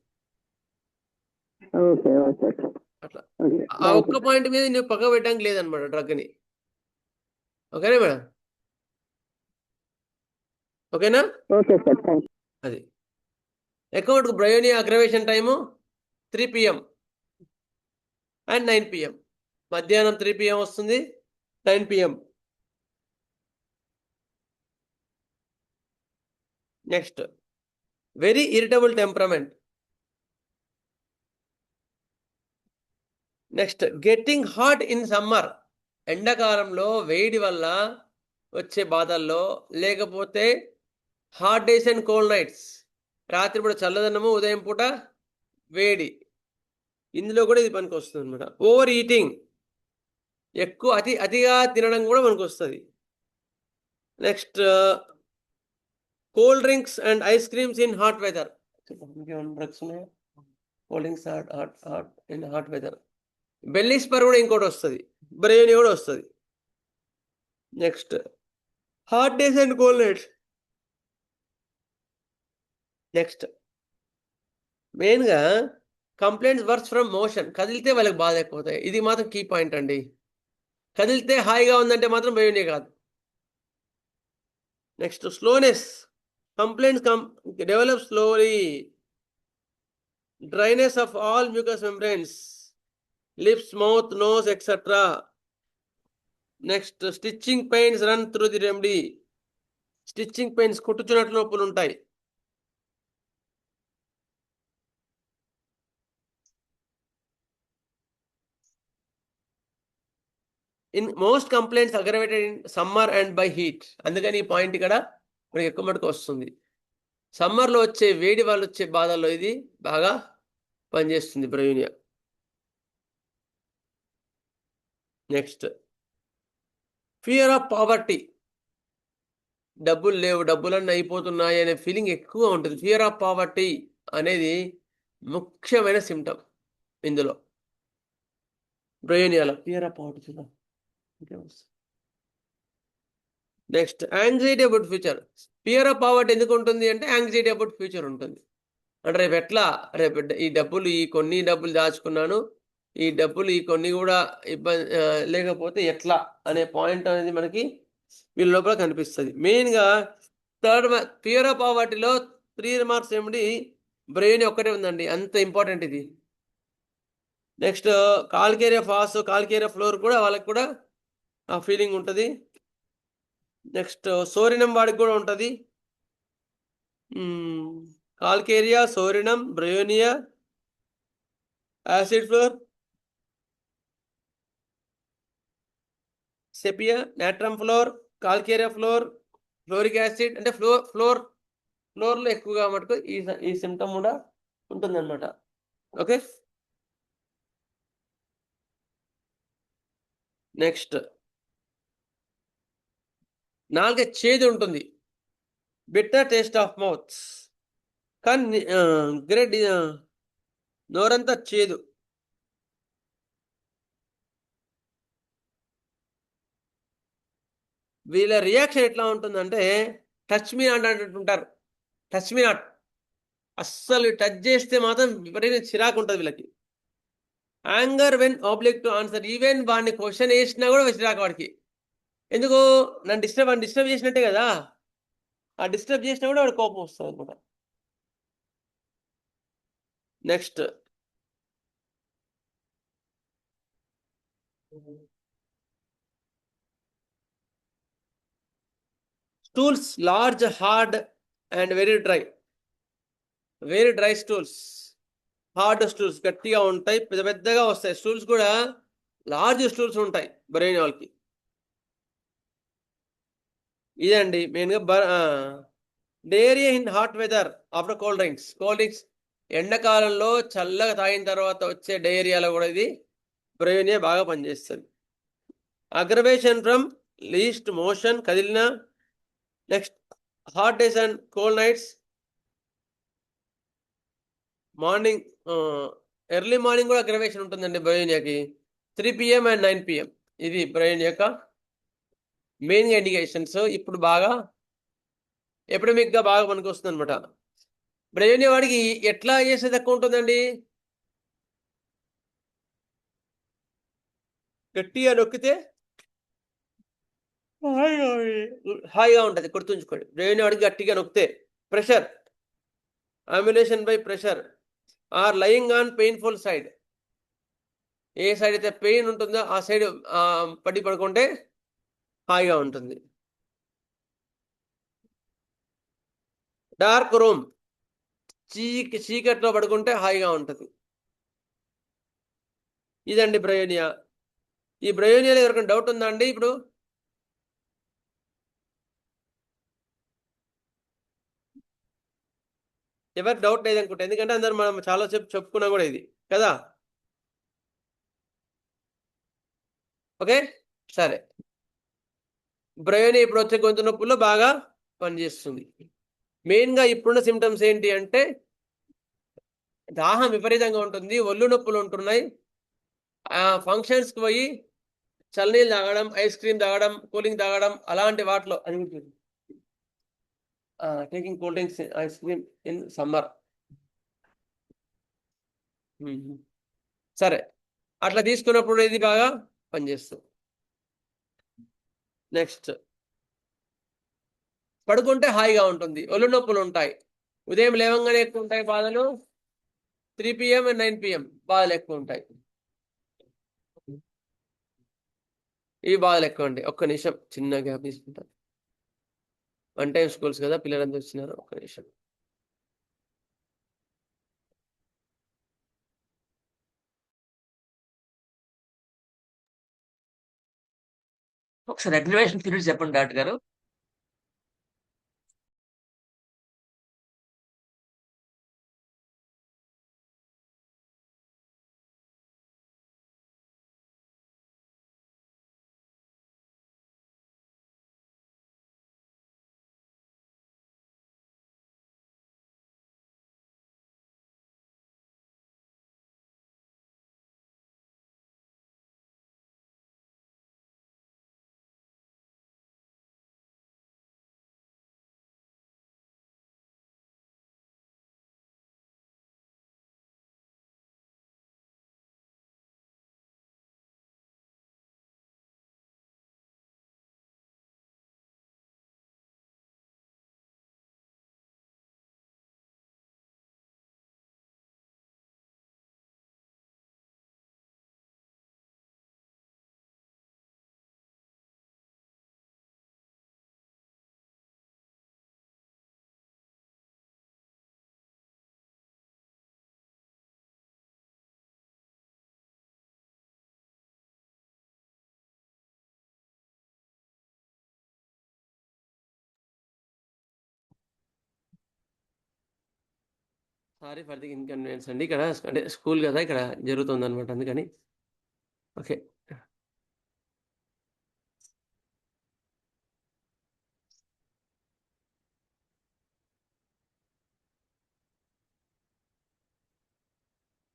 అట్లా ఆ ఒక్క పాయింట్ మీద నువ్వు పక్క పెట్టడానికి లేదనమాట డ్రగ్ ని. ఓకేనా మేడం? ఓకేనా? Okay sir, thank you. అది account bryonia aggravation time 3 PM and 9 PM. మధ్యాహ్నం 3 PM వస్తుంది, 9 PM. Next very irritable temperament. Next getting hot in summer. ఎండాకాలంలో వేడి వల్ల వచ్చే బాధల్లో, లేకపోతే hot days and cold nights, రాత్రిపూట చల్లదనము, ఉదయం పూట వేడి, ఇందులో కూడా ఇది పనికి వస్తుంది అనమాట. ఓవర్ ఈటింగ్, ఎక్కువ అతిగా తినడం కూడా మనకు వస్తుంది. Next cold drinks and ice creams in hot weather. Drugs ఉన్నాయా? Cold drinks hot in hot weather. బెల్లీ స్పర్ కూడా ఇంకోటి వస్తుంది, బ్రెయిన్ కూడా వస్తుంది. Next hot days and cold nights. Next మెయిన్గా కంప్లైంట్స్ వర్క్స్ ఫ్రమ్ మోషన్. కదిలితే వాళ్ళకి బాధ ఎక్కువతాయి. ఇది మాత్రం కీ పాయింట్ అండి. కదిలితే హాయిగా ఉందంటే మాత్రం బ్రెయినే కాదు. Next slowness. Complaints develop slowly. Dryness of all mucous membranes, lips, mouth, nose, etc. Next stitching pains run through the remedy. Stitching pains, కుట్టుచున్నట్లు నొప్పులు ఉంటాయి. In most complaints aggravated in summer and by heat. అందుకని ఈ point ఇక్కడ మనకి ఎక్కువ మటుకు వస్తుంది. సమ్మర్లో వచ్చే వేడి వాళ్ళు వచ్చే బాధల్లో ఇది బాగా పనిచేస్తుంది Bryonia. Next fear of poverty. డబ్బులు లేవు, డబ్బులన్నీ అయిపోతున్నాయి అనే ఫీలింగ్ ఎక్కువ ఉంటుంది. ఫియర్ ఆఫ్ పావర్టీ అనేది ముఖ్యమైన సిమ్టమ్ ఇందులో బ్రయోనియాలో. Fear of poverty. Next anxiety about future. Fear of poverty ఎందుకు ఉంటుంది అంటే యాంగ్జైటీ అబౌట్ ఫ్యూచర్ ఉంటుంది. అంటే రేపు ఎట్లా, రేపు ఈ కొన్ని డబ్బులు దాచుకున్నాను, ఈ డబ్బులు ఈ కొన్ని కూడా ఇబ్బంది లేకపోతే ఎట్లా అనే పాయింట్ అనేది మనకి వీళ్ళ లోపల కనిపిస్తుంది. మెయిన్గా ఫియర్ ఆఫ్ పావర్టీలో 3 రిమార్క్స్ ఏమిటి, బ్రెయిన్ ఒక్కటే ఉందండి. అంత ఇంపార్టెంట్ ఇది. నెక్స్ట్ కాల్కేరియా ఫాస్, కాల్కేరియా ఫ్లోర్ కూడా వాళ్ళకి కూడా ఆ ఫీలింగ్ ఉంటుంది. నెక్స్ట్ సోరినం వాడికి కూడా ఉంటుంది. Calcarea, psorinum, bryonia, acid fluor, sepia, natrum fluor, calcarea fluor, fluoric acid అంటే ఫ్లోర్లో ఎక్కువగా మటుకు ఈ సిమ్టమ్ కూడా ఉంటుందన్నమాట. ఓకే, నెక్స్ట్ నాలుగే చేదు ఉంటుంది, బిట్టర్ టేస్ట్ ఆఫ్ మౌత్. కానీ గ్రేట్ నోరంతా చేదు. వీళ్ళ రియాక్షన్ ఎట్లా ఉంటుందంటే టచ్ మీ నాట్ అంటుంటారు. టచ్ మీ నాట్, అస్సలు టచ్ చేస్తే మాత్రం విపరీత చిరాకు ఉంటుంది వీళ్ళకి. Anger when object to answer, even వాడిని క్వశ్చన్ వేసినా కూడా చిరాకు వాడికి. ఎందుకు నన్ను డిస్టర్బ్ చేసినట్టే కదా, ఆ డిస్టర్బ్ చేసినా కూడా వాడు కోపం వస్తుంది అనమాట. Next stools large, hard and very dry stools. Hard stools గట్టిగా ఉంటాయి, పెద్దగా వస్తాయి. స్టూల్స్ కూడా లార్జ్ స్టూల్స్ ఉంటాయి బ్రెయిన్ వాళ్ళకి. ఇదండి మెయిన్గా diarrhoea in hot weather after cold drinks. ఎండాకాలంలో చల్లగా తాగిన తర్వాత వచ్చే డయేరియాలో కూడా ఇది బ్రయోనియా బాగా పనిచేస్తుంది. అగ్రవేషన్ ఫ్రమ్ లీస్ట్ మోషన్ కదిలిన. Next hot days and cold nights. Morning early morning కూడా అగ్రవేషన్ ఉంటుందండి బ్రయోనియాకి. 3 PM and 9 PM ఇది బ్రయోనియా యొక్క మెయిన్గా ఇండికేషన్స్. ఇప్పుడు బాగా ఎపిడమిక్గా బాగా పనికి వస్తుంది అనమాట. బ్రయోనియా వాడికి ఎట్లా చేసే తక్కువ ఉంటుందండి, గట్టిగా నొక్కితే హాయిగా ఉంటుంది. గుర్తుంచుకోండి, బ్రయోనియా వాడికి గట్టిగా నొక్కితే pressure, amelioration by pressure or lying on painful side. ఏ సైడ్ అయితే పెయిన్ ఉంటుందో ఆ సైడ్ పడుకుంటే హాయిగా ఉంటుంది. డార్క్ రూమ్, చీకట్లో పడుకుంటే హాయిగా ఉంటుంది. ఇదండి బ్రయోనియా. ఈ బ్రయోనియాలో ఎవరికైనా డౌట్ ఉందా అండి? ఇప్పుడు ఎవరికి డౌట్ లేదనుకుంటా, ఎందుకంటే అందరు మనం చాలా సేపు చెప్పుకున్నా కూడా ఇది కదా. ఓకే, సరే. బ్రయోనియా ఇప్పుడు వచ్చే గొంతు నొప్పుల్లో బాగా పనిచేస్తుంది. మెయిన్గా ఇప్పుడున్న సిమ్టమ్స్ ఏంటి అంటే దాహం విపరీతంగా ఉంటుంది, ఒళ్ళు నొప్పులు ఉంటున్నాయి. ఫంక్షన్స్కి పోయి చల్లనీళ్ళు తాగడం, ఐస్ క్రీమ్ తాగడం, కూలింగ్ తాగడం, అలాంటి వాటిలో taking cool drinks, ice cream in summer. సరే, అట్లా తీసుకున్నప్పుడు ఇది బాగా పనిచేస్తుంది. నెక్స్ట్ పడుకుంటే హాయిగా ఉంటుంది, ఒళ్ళు నొప్పులు ఉంటాయి. ఉదయం లేవంగానే ఎక్కువ ఉంటాయి బాధలు. 3 PM and 9 PM బాధలు ఎక్కువ ఉంటాయి. ఈ బాధలు ఎక్కువ అండి. ఒక్క నిమిషం చిన్న గ్యాప్ తీసుకుంటాను. 1 time స్కూల్స్ కదా, పిల్లలంతా వచ్చినారు. ఒక్క నిమిషం. ఒకసారి అగ్రివేషన్ పీరియడ్ చెప్పండి డాక్టర్ గారు. సారీ ఫర్ ది ఇన్కన్వీనియన్స్ అండి. ఇక్కడ అంటే స్కూల్ కదా, ఇక్కడ జరుగుతుంది అనమాట, అందుకని. ఓకే.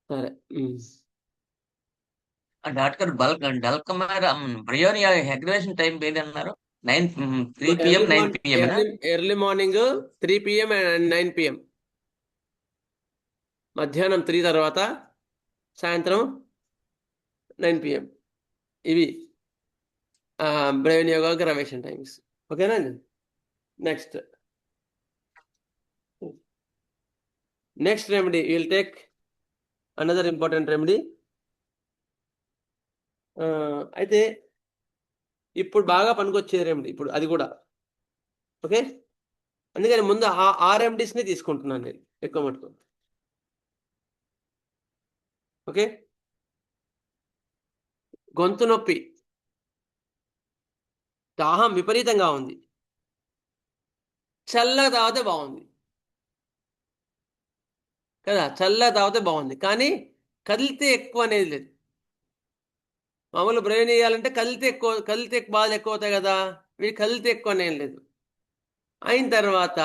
సరే. డాక్టర్ గారు బల్క్ డల్కమర్ బ్రయోనియా అగ్రివేషన్ టైం ఏది అన్నారు? 3 PM 9 PM early morning 3 PM and 9 PM. మధ్యాహ్నం 3 తర్వాత సాయంత్రం 9 PM. ఇవి బ్రెయిన్ యోగా గ్రవేషన్ టైమ్స్. ఓకేనా అండి? Next remedy will take another important remedy. అయితే ఇప్పుడు బాగా పనికొచ్చే రెమెడీ ఇప్పుడు అది కూడా. ఓకే, అందుకని ముందు ఆ రెమెడీస్ని తీసుకుంటున్నాను నేను ఎక్కువ మటుకు. ఓకే, గొంతు నొప్పి, దాహం విపరీతంగా ఉంది, చల్లగా తాగితే బాగుంది కదా, చల్లగా తాగితే బాగుంది, కానీ కదిలితే ఎక్కువ అనేది లేదు. మామూలు బ్రెయిన్ వేయాలంటే కదిలితే బాధలు ఎక్కువ అవుతాయి కదా, వీడు కదిలితే ఎక్కువ అనేది లేదు. అయిన తర్వాత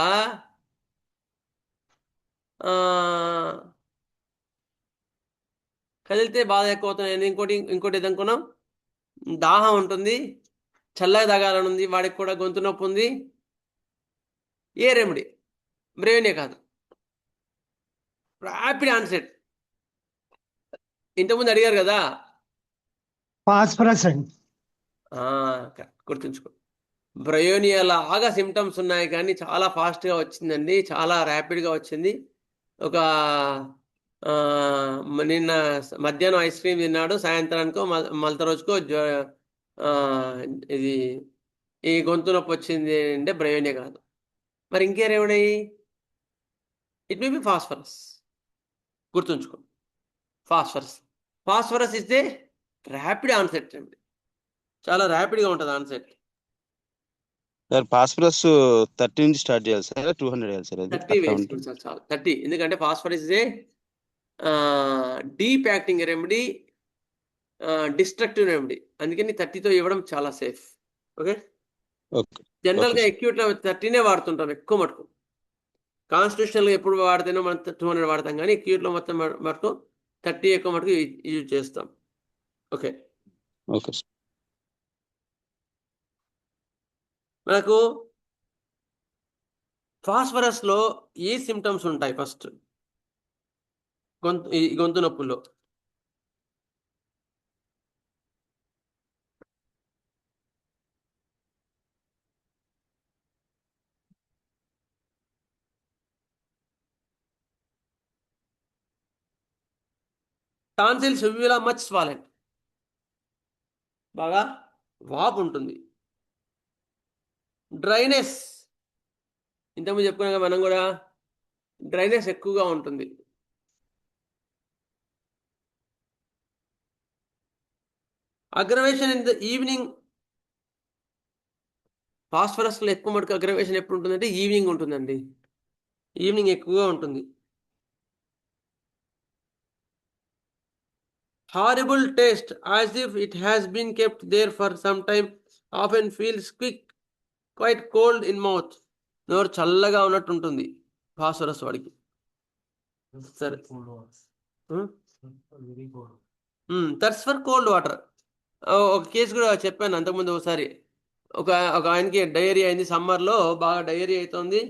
కదిలితే బాధ ఎక్కువ అవుతుంది. ఇంకోటి ఏది అనుకున్నాం, దాహం ఉంటుంది, చల్లగా తాగాలని ఉంది, వాడికి కూడా గొంతు నొప్పి ఉంది. ఏ రెమెడీ? బ్రెయినే కాదు, ర్యాపిడ్ ఆన్సెట్. ఇంతకుముందు అడిగారు కదా, ఫాస్ఫరస్ అండి. గుర్తుంచుకో. బ్రయోనియా లాగా సిమ్టమ్స్ ఉన్నాయి కానీ చాలా ఫాస్ట్గా వచ్చిందండి, చాలా ర్యాపిడ్గా వచ్చింది. ఒక నిన్న మధ్యాహ్నం ఐస్ క్రీమ్ తిన్నాడు, సాయంత్రానికో మళ్ళీ రోజుకో ఇది ఈ గొంతు నొప్పి వచ్చింది అంటే బ్రయోనియా కాదు. మరి ఇంకే remedy? It may be phosphorus. గుర్తుంచుకో, ఫాస్ఫరస్ ఇస్తే ర్యాపిడ్ ఆన్సెట్ రెమెడీ, చాలా ర్యాపిడ్గా ఉంటుంది ఆన్సెట్. సార్ ఫాస్ఫరస్ 30 నుంచి స్టార్ట్ చేయాలి సార్, 200 వేయాలి సార్? 30 వేసుకోండి సార్, చాలు 30. ఎందుకంటే phosphorus is a deep acting remedy, destructive remedy, అందుకని 30తో ఇవ్వడం చాలా సేఫ్. ఓకే, జనరల్గా ఎక్యూట్లో 30నే వాడుతుంటాం ఎక్కువ మటుకు. కాన్స్టిట్యూషనల్గా ఎప్పుడు వాడితేనో మనం 200 వాడతాం, కానీ ఎక్యూట్లో మొత్తం మటుకు 30 ఎక్కువ మటుకు యూజ్ చేస్తాం. ఓకే, మనకు ఫాస్ఫరస్లో ఏ సిమ్టమ్స్ ఉంటాయి? ఫస్ట్ గొంతు నొప్పుల్లో టాన్సిల్స్ విల్ మచ్ స్వాలెన్, బాగా వాపు ఉంటుంది. డ్రైనెస్, ఇంతకుముందు చెప్పుకున్నాక మనం కూడా, డ్రైనెస్ ఎక్కువగా ఉంటుంది. Aggravation in the evening. ఫాస్ఫరస్లో ఎక్కువ మటుకు అగ్రవేషన్ ఎప్పుడు ఉంటుందంటే ఈవినింగ్ ఉంటుందండి, ఈవినింగ్ ఎక్కువగా ఉంటుంది. Horrible taste as if it has been kept there for some time, often feels quite cold in mouth. నోరు చల్లగా ఉన్నట్టు ఉంటుంది ఫాస్ఫరస్ వాడికి. సరే, థర్స్ట్ ఫర్ కోల్డ్ వాటర్. ఒక కేసు కూడా చెప్పాను అంతకుముందు ఒకసారి. ఒక ఆయనకి డయేరియా అయింది, సమ్మర్లో బాగా డయేరియా అవుతుంది,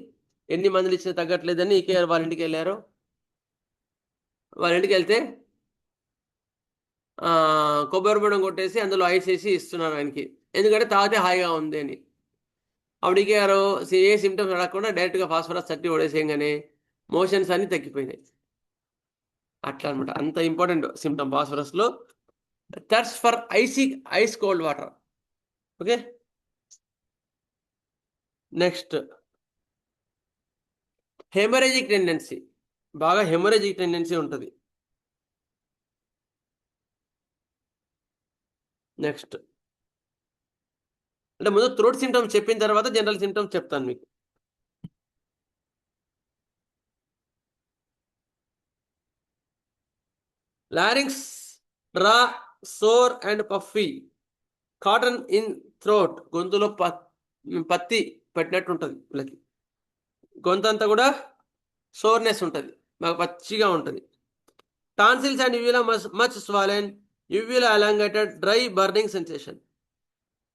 ఎన్ని మందులు ఇచ్చినా తగ్గట్లేదని ఈకేఆర్ వాళ్ళ ఇంటికి వెళ్ళారు. వాళ్ళ ఇంటికి వెళ్తే కొబ్బరి బొండం కొట్టేసి అందులో ఐస్ వేసి ఇస్తున్నారు ఆయనకి, ఎందుకంటే తాగితే హాయిగా ఉంది అని. అప్పుడు ఈకేఆర్ ఏ సిమ్టమ్స్ అడగకుండా డైరెక్ట్గా ఫాస్ఫరస్ 30 ఓడేసేయంగానే మోషన్స్ అన్ని తగ్గిపోయినాయి. అట్లా అనమాట, అంత ఇంపార్టెంట్ సిమ్టమ్ ఫాస్ఫరస్లో. Thirst for ice cold water. Okay, next haemorrhagic tendency, బాగా హెమరేజిక్ టెండెన్సీ ఉంటుంది. నెక్స్ట్ అంటే ముందు థ్రోట్ సిమ్టమ్స్ చెప్పిన తర్వాత జనరల్ సిమ్టమ్స్ చెప్తాను మీకు. Larynx raw, sore and puffy. Cotton in throat, గొంతులో పత్తి పెట్టినట్టు ఉంటుంది వీళ్ళకి. గొంతు అంతా కూడా సోర్నెస్ ఉంటుంది, బాగా పచ్చిగా ఉంటుంది. Tonsils and uvula much swollen, uvula elongated, dry burning sensation.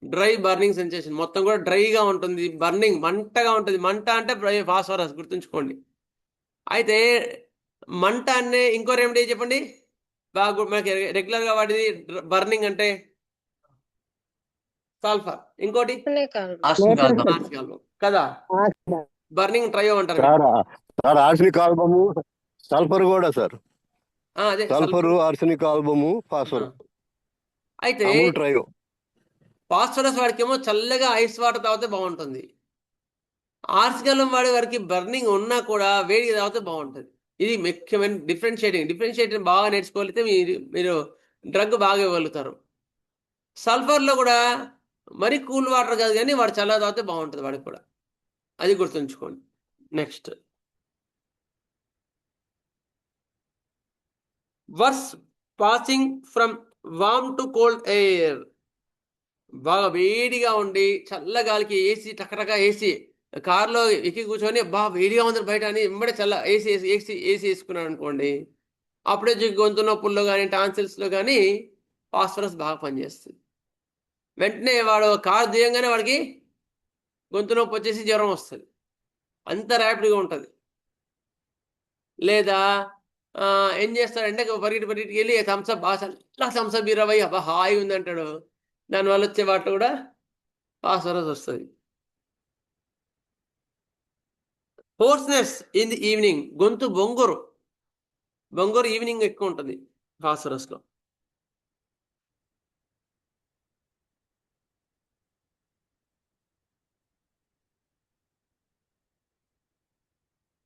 Dry burning sensation, మొత్తం కూడా డ్రైగా ఉంటుంది, బర్నింగ్ మంటగా ఉంటుంది. మంట అంటే ఫాస్ఫరస్, గుర్తుంచుకోండి. అయితే మంట అనే ఇంకో రెమెడీ చెప్పండి, బాగా మనకి రెగ్యులర్గా వాడేది బర్నింగ్ అంటే సల్ఫర్. ఇంకోటి ఆర్సినిక్ కదా, బర్నింగ్ ట్రయో అంటారు. Sir sir arsenic album, sulphur కూడా సార్. అదే సల్ఫర్, ఆర్సెనిక్ ఆల్బము, ఫాస్ఫర్. అయితే అమూల్ ట్రయో. ఫాస్ఫరస్ వాడికేమో చల్లగా ఐస్ వాటర్ తాగితే బాగుంటుంది. ఆర్సికలం వాడే వారికి బర్నింగ్ ఉన్నా కూడా వేడిగా తాగితే బాగుంటుంది. ఇది ముఖ్యమైన డిఫరెన్షియేటింగ్ బాగా నేర్చుకోగలిగితే మీరు డ్రగ్ బాగా ఇవ్వగలుగుతారు. సల్ఫర్లో కూడా మరీ కూల్ వాటర్ కాదు, కానీ వాడు చల్లగా తాగితే బాగుంటుంది వాడికి కూడా, అది గుర్తుంచుకోండి. Next worse passing from warm to cold air. బాగా వేడిగా ఉండి చల్లగాలికి ఏసీ టకటక ఏసీ కారులో ఎక్కి కూర్చొని బాగా వేడిగా ఉంది బయట అని వెంబడే ఏసీ వేసుకున్నాడు అనుకోండి, అప్పుడే గొంతు నొప్పుల్లో కానీ టాన్సిల్స్లో కానీ ఫాస్ఫరస్ బాగా పనిచేస్తుంది. వెంటనే వాడు కారు దిగంగానే వాడికి గొంతు నొప్పి వచ్చేసి జ్వరం వస్తుంది, అంత ర్యాపిడ్గా ఉంటుంది. లేదా ఏం చేస్తాడంటే పరిగెట్టి వెళ్ళి థమ్స్అప్ బాగా చల్ల థమ్స్అప్ 20 అబ్బా హాయి ఉంది అంటాడు, దానివల్ల వచ్చే వాటిలో కూడా ఫాస్ఫరస్ వస్తుంది. హోర్స్నెస్ ఇన్ ది ఈవినింగ్, గొంతు బొంగురు ఈవినింగ్ ఎక్కువ ఉంటుంది ఫాస్ఫరస్లో.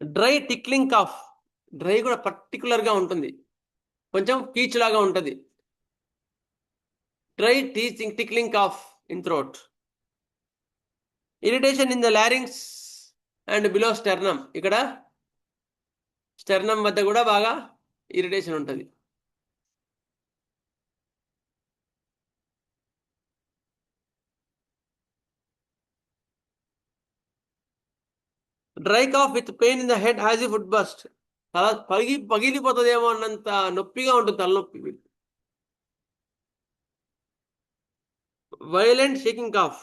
డ్రై టిక్లింగ్ కాఫ్, డ్రై కూడా పర్టికులర్గా ఉంటుంది, కొంచెం కీచులాగా ఉంటుంది. Dry tickling cough in throat. Irritation in the larynx and below sternum, ఇక్కడ స్టెర్నమ్ వద్ద కూడా బాగా ఇరిటేషన్ ఉంటుంది. Dry cough with pain in the head as if would burst, తల పగిలిపోతుందేమో అన్నంత నొప్పిగా ఉంటుంది, తలనొప్పి. వైలెంట్ షేకింగ్ కాఫ్,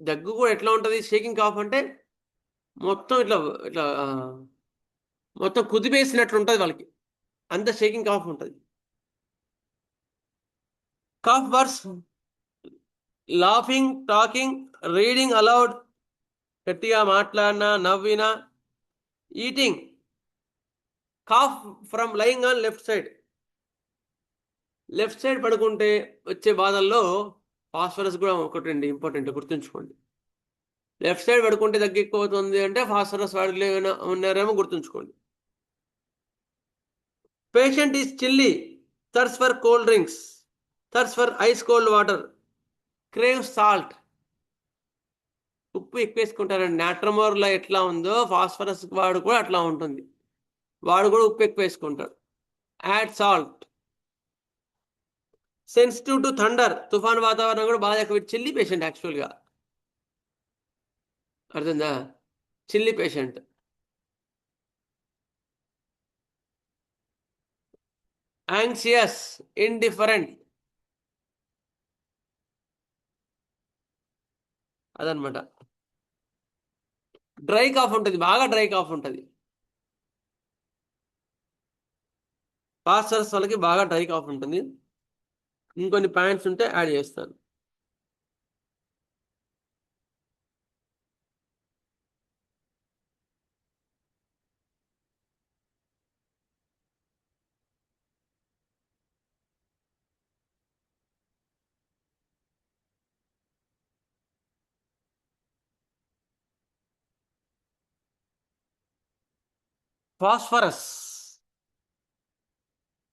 దగ్గు కూడా ఎట్లా ఉంటుంది షేకింగ్ కాఫ్ అంటే మొత్తం ఇట్లా ఇట్లా మొత్తం కుదిపేసినట్లు ఉంటుంది వాళ్ళకి, అంత షేకింగ్ కాఫ్ ఉంటుంది. Cough worse laughing, talking, reading aloud, గట్టిగా మాట్లాడినా నవ్వినా. Eating. Cough from lying on left side పడుకుంటే వచ్చే బాధల్లో ఫాస్ఫరస్ కూడా ఒకటి ఇంపార్టెంట్, గుర్తుంచుకోండి. లెఫ్ట్ సైడ్ పడుకుంటే దగ్గర ఎక్కువ అవుతుంది అంటే ఫాస్ఫరస్ వాడిలో ఏమైనా ఉన్నారేమో గుర్తుంచుకోండి. Patient is chilli, Thurs for cold drinks, Thurs for ice cold water, crave salt. ఉప్పు ఎక్కువ వేసుకుంటారండి. నాట్రమోర్లో ఎట్లా ఉందో ఫాస్ఫరస్ వాడు కూడా అట్లా ఉంటుంది, వాడు కూడా ఉప్పు ఎక్కువ వేసుకుంటాడు. Add salt. Sensitive to thunder, తుఫాన్ వాతావరణం కూడా బాగా ఎక్కువ. చిల్లీ పేషెంట్ యాక్చువల్గా, అర్థందా, చిల్లీ పేషెంట్. యాంగ్షియస్, ఇండిఫరెంట్, అదనమాట. డ్రై కాఫ్ ఉంటుంది, బాగా డ్రై కాఫ్ ఉంటుంది. ఫాస్ఫరస్ వాళ్ళకి బాగా డ్రై కాఫ్ ఉంటుంది. ఇంకొన్ని పాయింట్స్ ఉంటే యాడ్ చేస్తాను.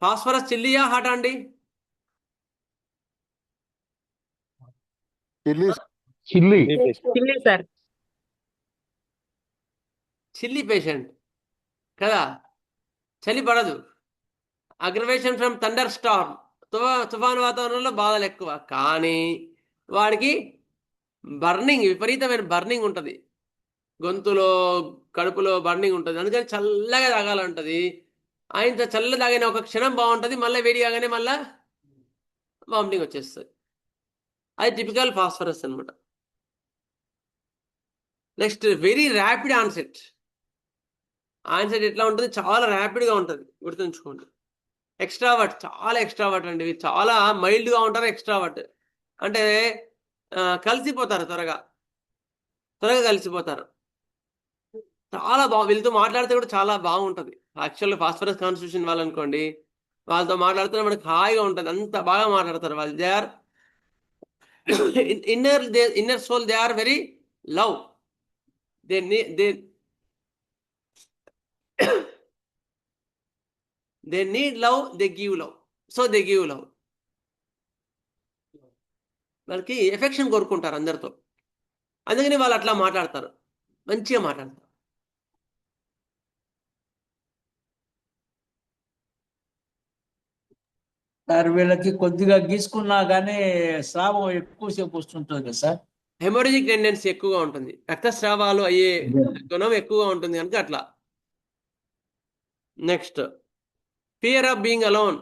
ఫాస్ఫరస్ చిల్లీయా హాటా అండి? చిల్లి చిల్లీ పేషెంట్ కదా, చలి పడదు. అగ్రవేషన్ ఫ్రమ్ థండర్ స్టార్మ్, తుఫాను వాతావరణంలో బాధలు ఎక్కువ, కానీ వాడికి బర్నింగ్, విపరీతమైన బర్నింగ్ ఉంటుంది, గొంతులో కడుపులో బర్నింగ్ ఉంటుంది, అందుకని చల్లగా తాగాలంటది. ఆయన చల్ల తాగిన ఒక క్షణం బాగుంటుంది, మళ్ళీ వేడి కాగానే మళ్ళీ వామిటింగ్ వచ్చేస్తుంది. అది టిపికల్ ఫాస్ఫరస్ అనమాట. Next very rapid onset. Onset ఎట్లా ఉంటుంది? చాలా ర్యాపిడ్గా ఉంటుంది, గుర్తుంచుకోండి. ఎక్స్ట్రావర్ట్, చాలా ఎక్స్ట్రావర్ట్ అండి, ఇవి చాలా మైల్డ్గా ఉంటారు. ఎక్స్ట్రావర్ట్ అంటే కలిసిపోతారు, త్వరగా కలిసిపోతారు. చాలా వీళ్ళతో మాట్లాడితే కూడా చాలా బాగుంటుంది. యాక్చువల్గా ఫాస్ఫరస్ కాన్స్టిట్యూషన్ వాళ్ళు అనుకోండి, వాళ్ళతో మాట్లాడితే మనకు హాయిగా ఉంటుంది, అంత బాగా మాట్లాడతారు వాళ్ళు. They are inner soul, they are very love, they need love, they give love, so they give love. వాళ్ళకి ఎఫెక్షన్ కోరుకుంటారు అందరితో, అందుకని వాళ్ళు అట్లా మాట్లాడతారు, మంచిగా మాట్లాడతారు. సార్ వీళ్ళకి కొద్దిగా గీసుకున్నా కానీ స్రావం ఎక్కువసేపు వస్తుంటుంది కదా సార్. హెమోరజిక్ టెండెన్సీ ఎక్కువగా ఉంటుంది, రక్తస్రావాలు అయ్యే గుణం ఎక్కువగా ఉంటుంది కనుక అట్లా. Next fear of being alone,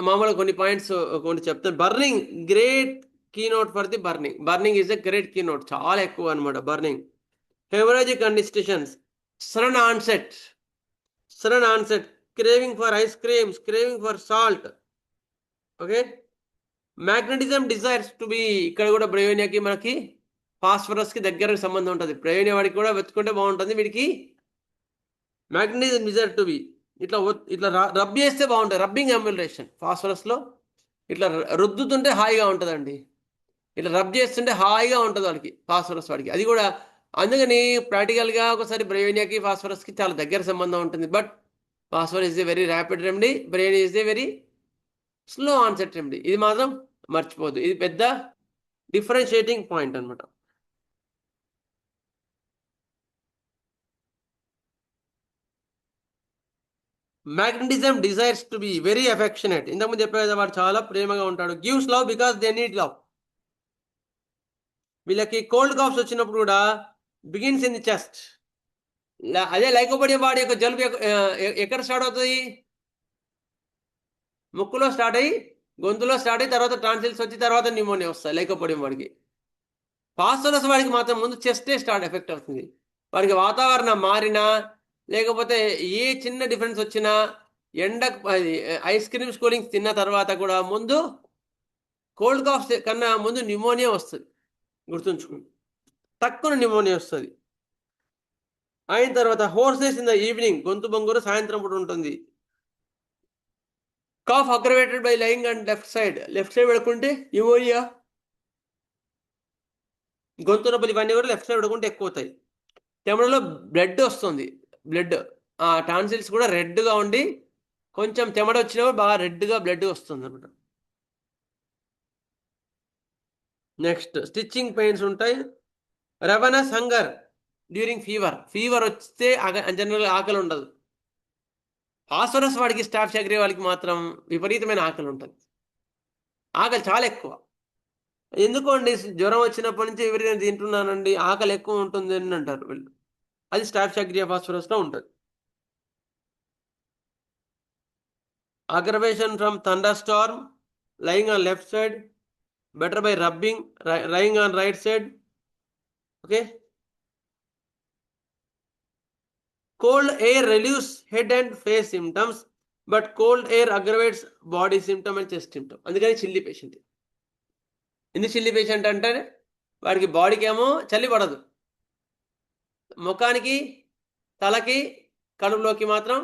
మామూలుగా కొన్ని పాయింట్స్ కొన్ని చెప్తాను. Burning, great keynote for the burning. Burning is a great keynote, చాలా ఎక్కువ అనమాట burning. Haemorrhagic conditions, sudden onset, craving for ice creams, craving for salt. Okay, magnetism desires to be, ఇక్కడ కూడా బ్రయోనియాకి మనకి ఫాస్ఫరస్కి దగ్గర సంబంధం ఉంటుంది. బ్రయోనియా వాడికి కూడా వెతుకుంటే బాగుంటుంది, వీడికి మ్యాగ్నెటిజం డిజైర్ టు బి. ఇట్లా రబ్ చేస్తే బాగుంటుంది, రబ్బింగ్ అమ్యులరేషన్. ఫాస్ఫరస్లో ఇట్లా రుద్దుతుంటే హాయిగా ఉంటుందండి, ఇట్లా రబ్ చేస్తుంటే హాయిగా ఉంటుంది వాడికి, ఫాస్ఫరస్ వాడికి. అది కూడా అందుకని ప్రాక్టికల్గా ఒకసారి బ్రయోనియాకి ఫాస్ఫరస్కి చాలా దగ్గర సంబంధం ఉంటుంది. But phosphorus is a very rapid remedy, brain is a very slow onset remedy. ఇది మాత్రం మర్చిపోద్దు, ఇది పెద్ద డిఫరెన్షియేటింగ్ పాయింట్ అనమాట. Magnetism desires to be very affectionate. ఇంతకుముందు చెప్పేది, వాడు చాలా ప్రేమగా ఉంటాడు. Gives love because they need love. వీళ్ళకి కోల్డ్ కాఫ్స్ వచ్చినప్పుడు కూడా బిగిన్స్ ఇన్ ది చెస్ట్. అదే లైకోపడియం వాడి యొక్క జలుబు ఎక్కడ స్టార్ట్ అవుతుంది? ముక్కులో స్టార్ట్ అయ్యి, గొంతులో స్టార్ట్ అయ్యి, తర్వాత టాన్సిల్స్ వచ్చి, తర్వాత న్యూమోనియా వస్తాయి లైకోపడియం వాడికి. ఫాస్ఫరస్ వాడికి మాత్రం ముందు చెస్టే స్టార్ట్ ఎఫెక్ట్ అవుతుంది. వాడికి వాతావరణం మారినా, లేకపోతే ఏ చిన్న డిఫరెన్స్ వచ్చినా, ఐస్ క్రీమ్స్ కూలింగ్స్ తిన్న తర్వాత కూడా ముందు కోల్డ్ కాఫ్ కన్నా ముందు న్యూమోనియా వస్తుంది, గుర్తుంచుకోండి. తక్కువ న్యూమోనియా వస్తుంది. అయిన తర్వాత హోర్స్నెస్ ఇన్ ద ఈవినింగ్, గొంతు బొంగురు సాయంత్రం పూట ఉంటుంది. Cough aggravated by lying and left side పడుకుంటే న్యూమోనియా, గొంతు నొప్పులు ఇవన్నీ కూడా లెఫ్ట్ సైడ్ పడుకుంటే ఎక్కువ అవుతాయి. చెమటలో బ్లడ్ వస్తుంది, బ్లడ్ టాన్సిల్స్ కూడా రెడ్గా ఉండి, కొంచెం చెమట వచ్చినప్పుడు బాగా రెడ్గా బ్లడ్ వస్తుంది అనమాట. నెక్స్ట్ స్టిచ్చింగ్ పెయిన్స్ ఉంటాయి. రెవనస్ హంగర్ డ్యూరింగ్ ఫీవర్ వస్తే జనరల్గా ఆకలి ఉండదు. ఫాస్ఫరస్ వాడికి, స్టాఫ్ చక్రి వాడికి మాత్రం విపరీతమైన ఆకలి ఉంటుంది, ఆకలి చాలా ఎక్కువ. ఎందుకోండి, జ్వరం వచ్చినప్పటి నుంచి ఎవరికైనా తింటున్నానండి, ఆకలి ఎక్కువ ఉంటుంది అని అంటారు వీళ్ళు. అది స్టాఫ్ చక్రియా ఫాస్ఫరస్లో ఉంటుంది. Aggravation from thunder Storm, lying on left side, better by rubbing, lying on right side. Okay, cold air relieves head and face symptoms, but cold air aggravates body symptom and chest symptom. అందుకని చిల్లి patient. ఎందుకు చిల్లి patient అంటే, వాడికి బాడీకి ఏమో చలి పడదు, ముఖానికి, తలకి, కడుపులోకి మాత్రం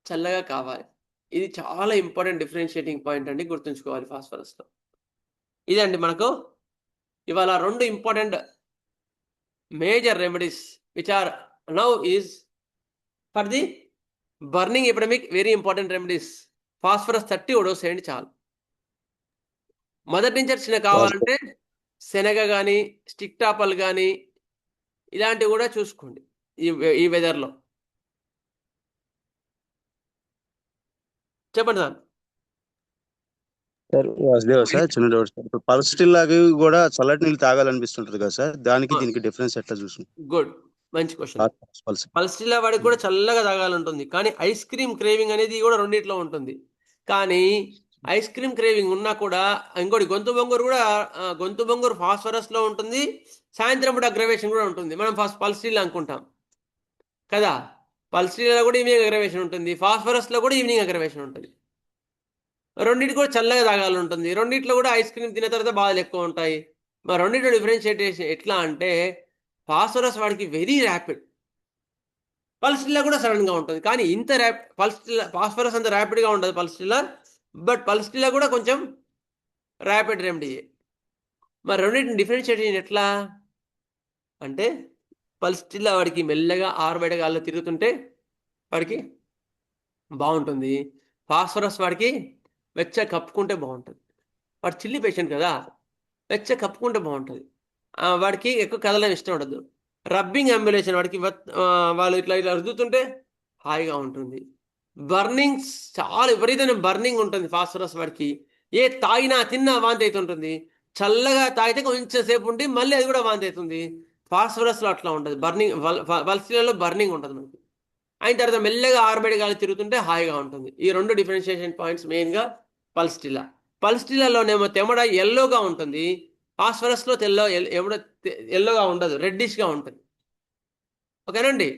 చల్లగా కావాలి. ఇది చాలా ఇంపార్టెంట్ డిఫరెన్షియేటింగ్ పాయింట్ అండి, గుర్తుంచుకోవాలి ఫాస్ఫరస్లో. ఇదండి మనకు ఇవాళ 2 important major remedies which are now is for the burning epidemic. Very important remedies. Phosphorus 30 dose వేయండి చాలు. మొదటి నుంచి చిన్న కావాలంటే శనగ కానీ, స్టిక్ టాపల్ కానీ, ఇలాంటివి కూడా చూసుకోండి ఈ వెదర్లో. చెప్పండి సార్. సార్ వాసుదేవ్ సార్, చిన్న డౌట్ సార్. ఇప్పుడు పల్స్ స్టిల్ అవి కూడా చల్లటి నీళ్ళు తాగాలనిపిస్తుంటది కదా సార్, దానికి దీనికి డిఫరెన్స్ ఎట్లా చూసాం? గుడ్, మంచి క్వశ్చన్. పల్స్ పల్స్టిల్లా వాడికి కూడా చల్లగా తాగాలంటుంది, కానీ ఐస్ క్రీమ్ క్రేవింగ్ అనేది కూడా రెండిట్లో ఉంటుంది. కానీ ఐస్ క్రీమ్ క్రేవింగ్ ఉన్నా కూడా ఇంకోటి గొంతు బొంగురు కూడా, గొంతు బొంగురు ఫాస్ఫరస్లో ఉంటుంది, సాయంత్రం పూట అగ్రవేషన్ కూడా ఉంటుంది. మనం ఫస్ట్ పల్స్టిల్ అనుకుంటాం కదా, పల్స్టిల్లో కూడా ఈవినింగ్ అగ్రవేషన్ ఉంటుంది, ఫాస్ఫరస్లో కూడా ఈవినింగ్ అగ్రవేషన్ ఉంటుంది. రెండింటి కూడా చల్లగా తాగాలి ఉంటుంది. రెండిట్లో కూడా ఐస్ క్రీమ్ తిన్న తర్వాత బాధలు ఎక్కువ ఉంటాయి. మరి రెండింటిలో డిఫరెన్షియేషన్ ఎట్లా అంటే, ఫాస్ఫరస్ వాడికి వెరీ ర్యాపిడ్, పల్స్టిల్లా కూడా సడన్గా ఉంటుంది. కానీ ఇంత ఫాస్ఫరస్ అంత ర్యాపిడ్గా ఉండదు పల్స్టిల్లా, బట్ పల్స్టిల్లా కూడా కొంచెం ర్యాపిడ్ రెమెడీయే. మరి రెండింటిని డిఫరెన్షియేషన్ ఎట్లా అంటే, పల్స్టిల్లా వాడికి మెల్లగా ఆరుబయట గాల్లో తిరుగుతుంటే వాడికి బాగుంటుంది. ఫాస్ఫరస్ వాడికి వెచ్చ కప్పుకుంటే బాగుంటుంది. వాడు చిల్లి పేషెంట్ కదా, వెచ్చ కప్పుకుంటే బాగుంటుంది. వాడికి ఎక్కువ కదలం ఇష్టం ఉండదు. రబ్బింగ్ అంబులేషన్ వాడికి వాళ్ళు ఇట్లా ఇట్లా రుద్దుతుంటే హాయిగా ఉంటుంది. బర్నింగ్స్ చాలా విపరీతమైన బర్నింగ్ ఉంటుంది ఫాస్ఫరస్ వాడికి. ఏ తాగినా తిన్నా వాంతి అవుతుంటుంది. చల్లగా తాగితే కొంచెం సేపు ఉండి మళ్ళీ అది కూడా వాంతి అవుతుంది. ఫాస్ఫరస్లో అట్లా ఉంటుంది, బర్నింగ్. పల్స్టిల్లాలో బర్నింగ్ ఉంటుంది మనకి. అయిన తర్వాత మెల్లగా ఆరుబయట గాలి తిరుగుతుంటే హాయిగా ఉంటుంది. ఈ రెండు డిఫరెన్షియేషన్ పాయింట్స్ మెయిన్గా పల్స్టిల్లా. పల్స్టిల్లాలోనేమో తెమడ ఎల్లోగా ఉంటుంది, ఫాస్ఫరస్లో ఎల్లోగా ఉండదు, రెడ్డిష్గా ఉంటుంది. ఓకేనండి.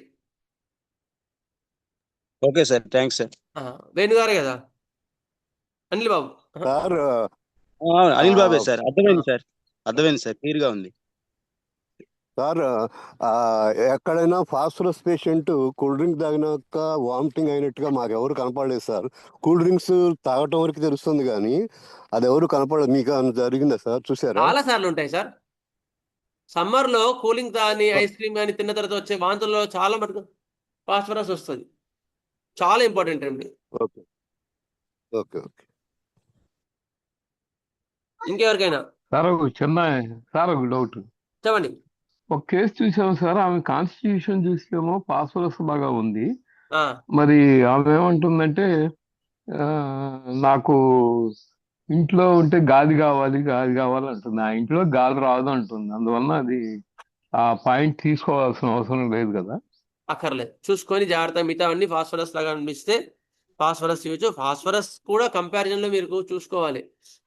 Okay sir, thanks sir. వేణుగారే కదా, అనిల్ బాబు. సార్ అనిల్ బాబే సార్, అర్థమైంది సార్, అర్థమైంది సార్, క్లియర్ గా ఉంది సార్. ఎక్కడైనా ఫాస్ఫరస్ పేషెంట్ కూల్ డ్రింక్ తాగినాక వామిటింగ్ అయినట్టుగా మాకు ఎవరు కనపడలేదు సార్. కూల్ డ్రింక్స్ తాగటం వరకు తెలుస్తుంది కానీ అది ఎవరు కనపడలేదు. మీకు జరిగిందా సార్, చూసారా? చాలా సార్లు ఉంటాయి సార్. సమ్మర్లో కూలింగ్ కానీ ఐస్ క్రీమ్ కానీ తిన్న తర్వాత వచ్చే వాంతుల్లో చాలా మటుకు ఫాస్ఫరస్ వస్తుంది. చాలా ఇంపార్టెంట్ అండి. Okay okay okay. ఇంకెవరికైనా సార్ ఒక చిన్న సార్ ఒక డౌట్. చెప్పండి. ఒక కేసు చూసాము సార్, ఆమె కాన్స్టిట్యూషన్ చూసేమో ఫాస్ఫరస్ బాగా ఉంది. ఆ, మరి ఆమె ఏమంటుందంటే నాకు ఇంట్లో ఉంటే గాలి కావాలి అంటుంది. ఆ ఇంట్లో గాలి రాదు అంటుంది. అందువలన అది ఆ పాయింట్ తీసుకోవాల్సిన అవసరం లేదు కదా? అక్కర్లేదు, చూసుకొని జాగ్రత్త. మిగతా అన్ని ఫాస్ఫరస్ లాగా అనిపిస్తే ఫాస్ఫరస్ ఇవ్వచ్చు. ఫాస్ఫరస్ కూడా కంపారిజన్లో మీరు చూసుకోవాలి.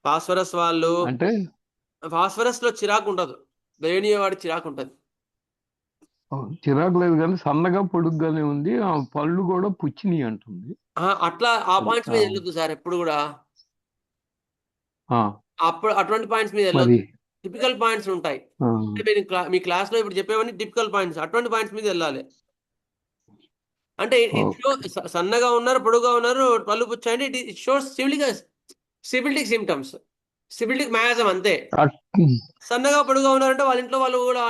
ఫాస్ఫరస్ వాళ్ళు అంటే ఫాస్ఫరస్లో చిరాకు ఉండదు, వేణియే వాడి చిరాకు ఉంటుంది. చిరాకు లేదు కానీ సన్నగా పొడుగ్గానే ఉంది. ఆ పళ్ళు కూడా పుచ్చినాయి అంటుంది. అట్లా ఆ పాయింట్స్ మీద వెళ్ళొద్దు సార్ ఎప్పుడు కూడా. అప్పుడు అటువంటి పాయింట్స్ మీద వెళ్ళొద్దు. మరి టిపికల్ పాయింట్స్ ఉంటాయి. అంటే మీరు మీ క్లాస్లో ఇప్పుడు చెప్పేవన్నీ టిపికల్ పాయింట్స్, అటువంటి పాయింట్స్ మీద వెళ్ళాలి. అంటే సన్నగా ఉన్నారు, పొడుగా ఉన్నారు, పళ్ళు పుచ్చాయంటే ఇట్ షోస్ సిబిలిటిక్ సిమ్టమ్స్, సిబిలిటిక్ మ్యాజం అంతే. సన్నగా పొడుగా ఉన్నారంటే వాళ్ళ ఇంట్లో వాళ్ళు కూడా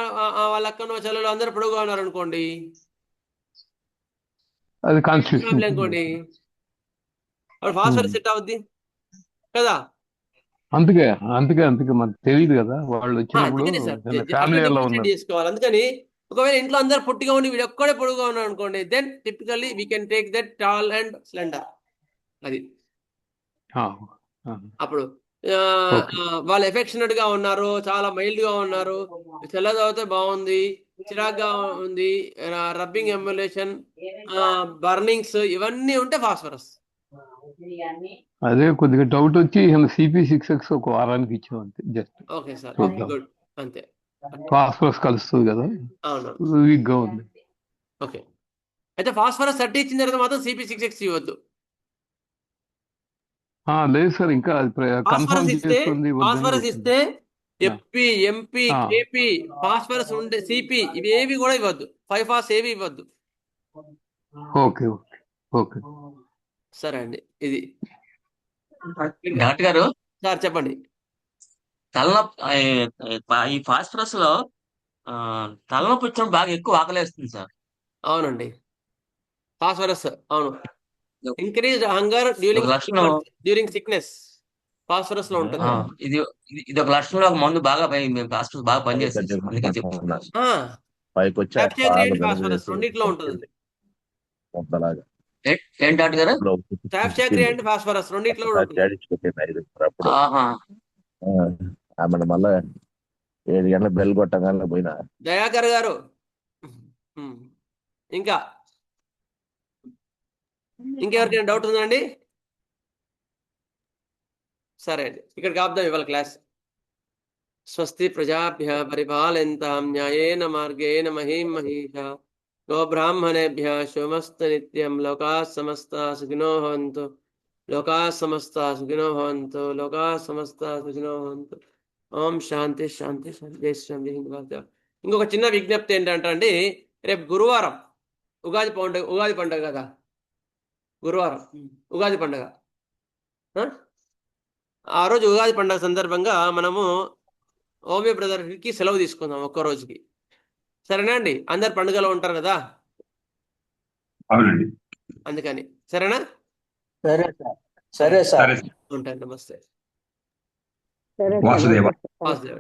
వాళ్ళ అక్కనో చెల్లెలు అందరూ పొడుగా ఉన్నారు అనుకోండి, అది కాన్స్టిట్యూషన్ అనుకోండి, వాళ్ళు ఫాస్ఫరస్ సెట్ అవుద్ది కదా. అందుకే మనకు తెలియదు కదా, వాళ్ళు వచ్చినప్పుడు ఫ్యామిలీ ఎలా ఉన్నారు చేసుకోవాలి. అందుకని ఒకవేళ ఇంట్లో అందరు పొట్టిగా ఉండి వీడు ఒక్కడే పొడుగా ఉన్నాడు అనుకోండి, then typically we can take that tall and slender. అది అప్పుడు వాళ్ళు ఎఫెక్షనెట్ గా ఉన్నారు, చాలా మైల్డ్ గా ఉన్నారు, తెల్లదవుతే బాగుంది, చిరాగ్గా ఉంది, రబ్బింగ్ ఎమ్యులేషన్, బర్నింగ్స్ ఇవన్నీ ఉంటే ఫాస్ఫరస్. అదే కొద్దిగా డౌట్ వచ్చి CP6X ఒక వారానికి ఇచ్చాం అంతే, జస్ట్. ఓకే సార్, గుడ్, అంతే. ఫాస్ఫరస్ కలుస్తుంది కదా, వీక్ గా ఉంది. ఓకే, అయితే ఫాస్ఫరస్ 30 ఇచ్చిన తర్వాత మాత్రం CP6X ఇవ్వద్దు. లేదు సార్, ఇంకా ఫాస్ఫరస్ ఇస్తే FP, MP, KP, ఫాస్ఫరస్ ఉండే CP ఇవేవి కూడా ఇవ్వద్దు. 5-ఫాస్ ఏవి ఇవ్వద్దు. ఓకే ఓకే ఓకే, సరే అండి. ఇది డాక్టర్ గారు సార్ చెప్పండి. ఈ ఫాస్ఫరస్ లో తలనొప్పి వచ్చినప్పుడు బాగా ఎక్కువ ఆకలేస్తుంది సార్. అవునండి, ఫాస్ఫరస్ అవును, increased hunger during sickness phosphorus లో ఉంటుంది. ఇది ఒక లక్షణంలో ఒక మందు బాగా ఫాస్ఫరస్ బాగా పనిచేస్తుంది, అందుకే చెప్తున్నాను. ఫాస్ఫరస్ రెండిట్లో ఉంటుంది. ఏంటి డాక్టర్ గారు? స్టాఫ్ చాక్రీ అండ్ ఫాస్ఫరస్ రెండిట్లో కూడా ఉంటుంది. ఆహా. ఆమె మళ్ళా 7 గంటల బెల్ కొట్టగానే పోయినా. దయాకర్ గారు ఇంకా ఇంకెవరికైనా డౌట్ ఉందండి? సరే అండి, ఇక్కడికి ఆపుదాం ఇవాళ క్లాస్. స్వస్తి ప్రజాభ్య పరిపాలయంతాం న్యాయేన మార్గేణ మహీం మహీషా గోబ్రాహ్మణేభ్య శుభమస్తు నిత్యం. లోకా సమస్తా సుఖినో భవంతు. లోకా సమస్తా సుఖినో భవంతు. లోకా సమస్తా సుఖినో భవంతు. ఓం శాంతి శాంతి శాంతి. జై శ్రీ రామ్. ఇంకొక చిన్న విజ్ఞప్తి ఏంటంటే అండి, రేపు గురువారం ఉగాది పండుగ కదా, గురువారం ఉగాది పండుగ. ఆ రోజు ఉగాది పండుగ సందర్భంగా మనము ఓమియో బ్రదర్కి సెలవు తీసుకుందాం ఒక్క రోజుకి. సరేనా అండి? అందరు పండుగలో ఉంటారు కదా, అందుకని. సరేనా? సరే సార్. సరే సార్. ఉంటాను. నమస్తే. సరే వాసుదేవ. వాసుదేవ్.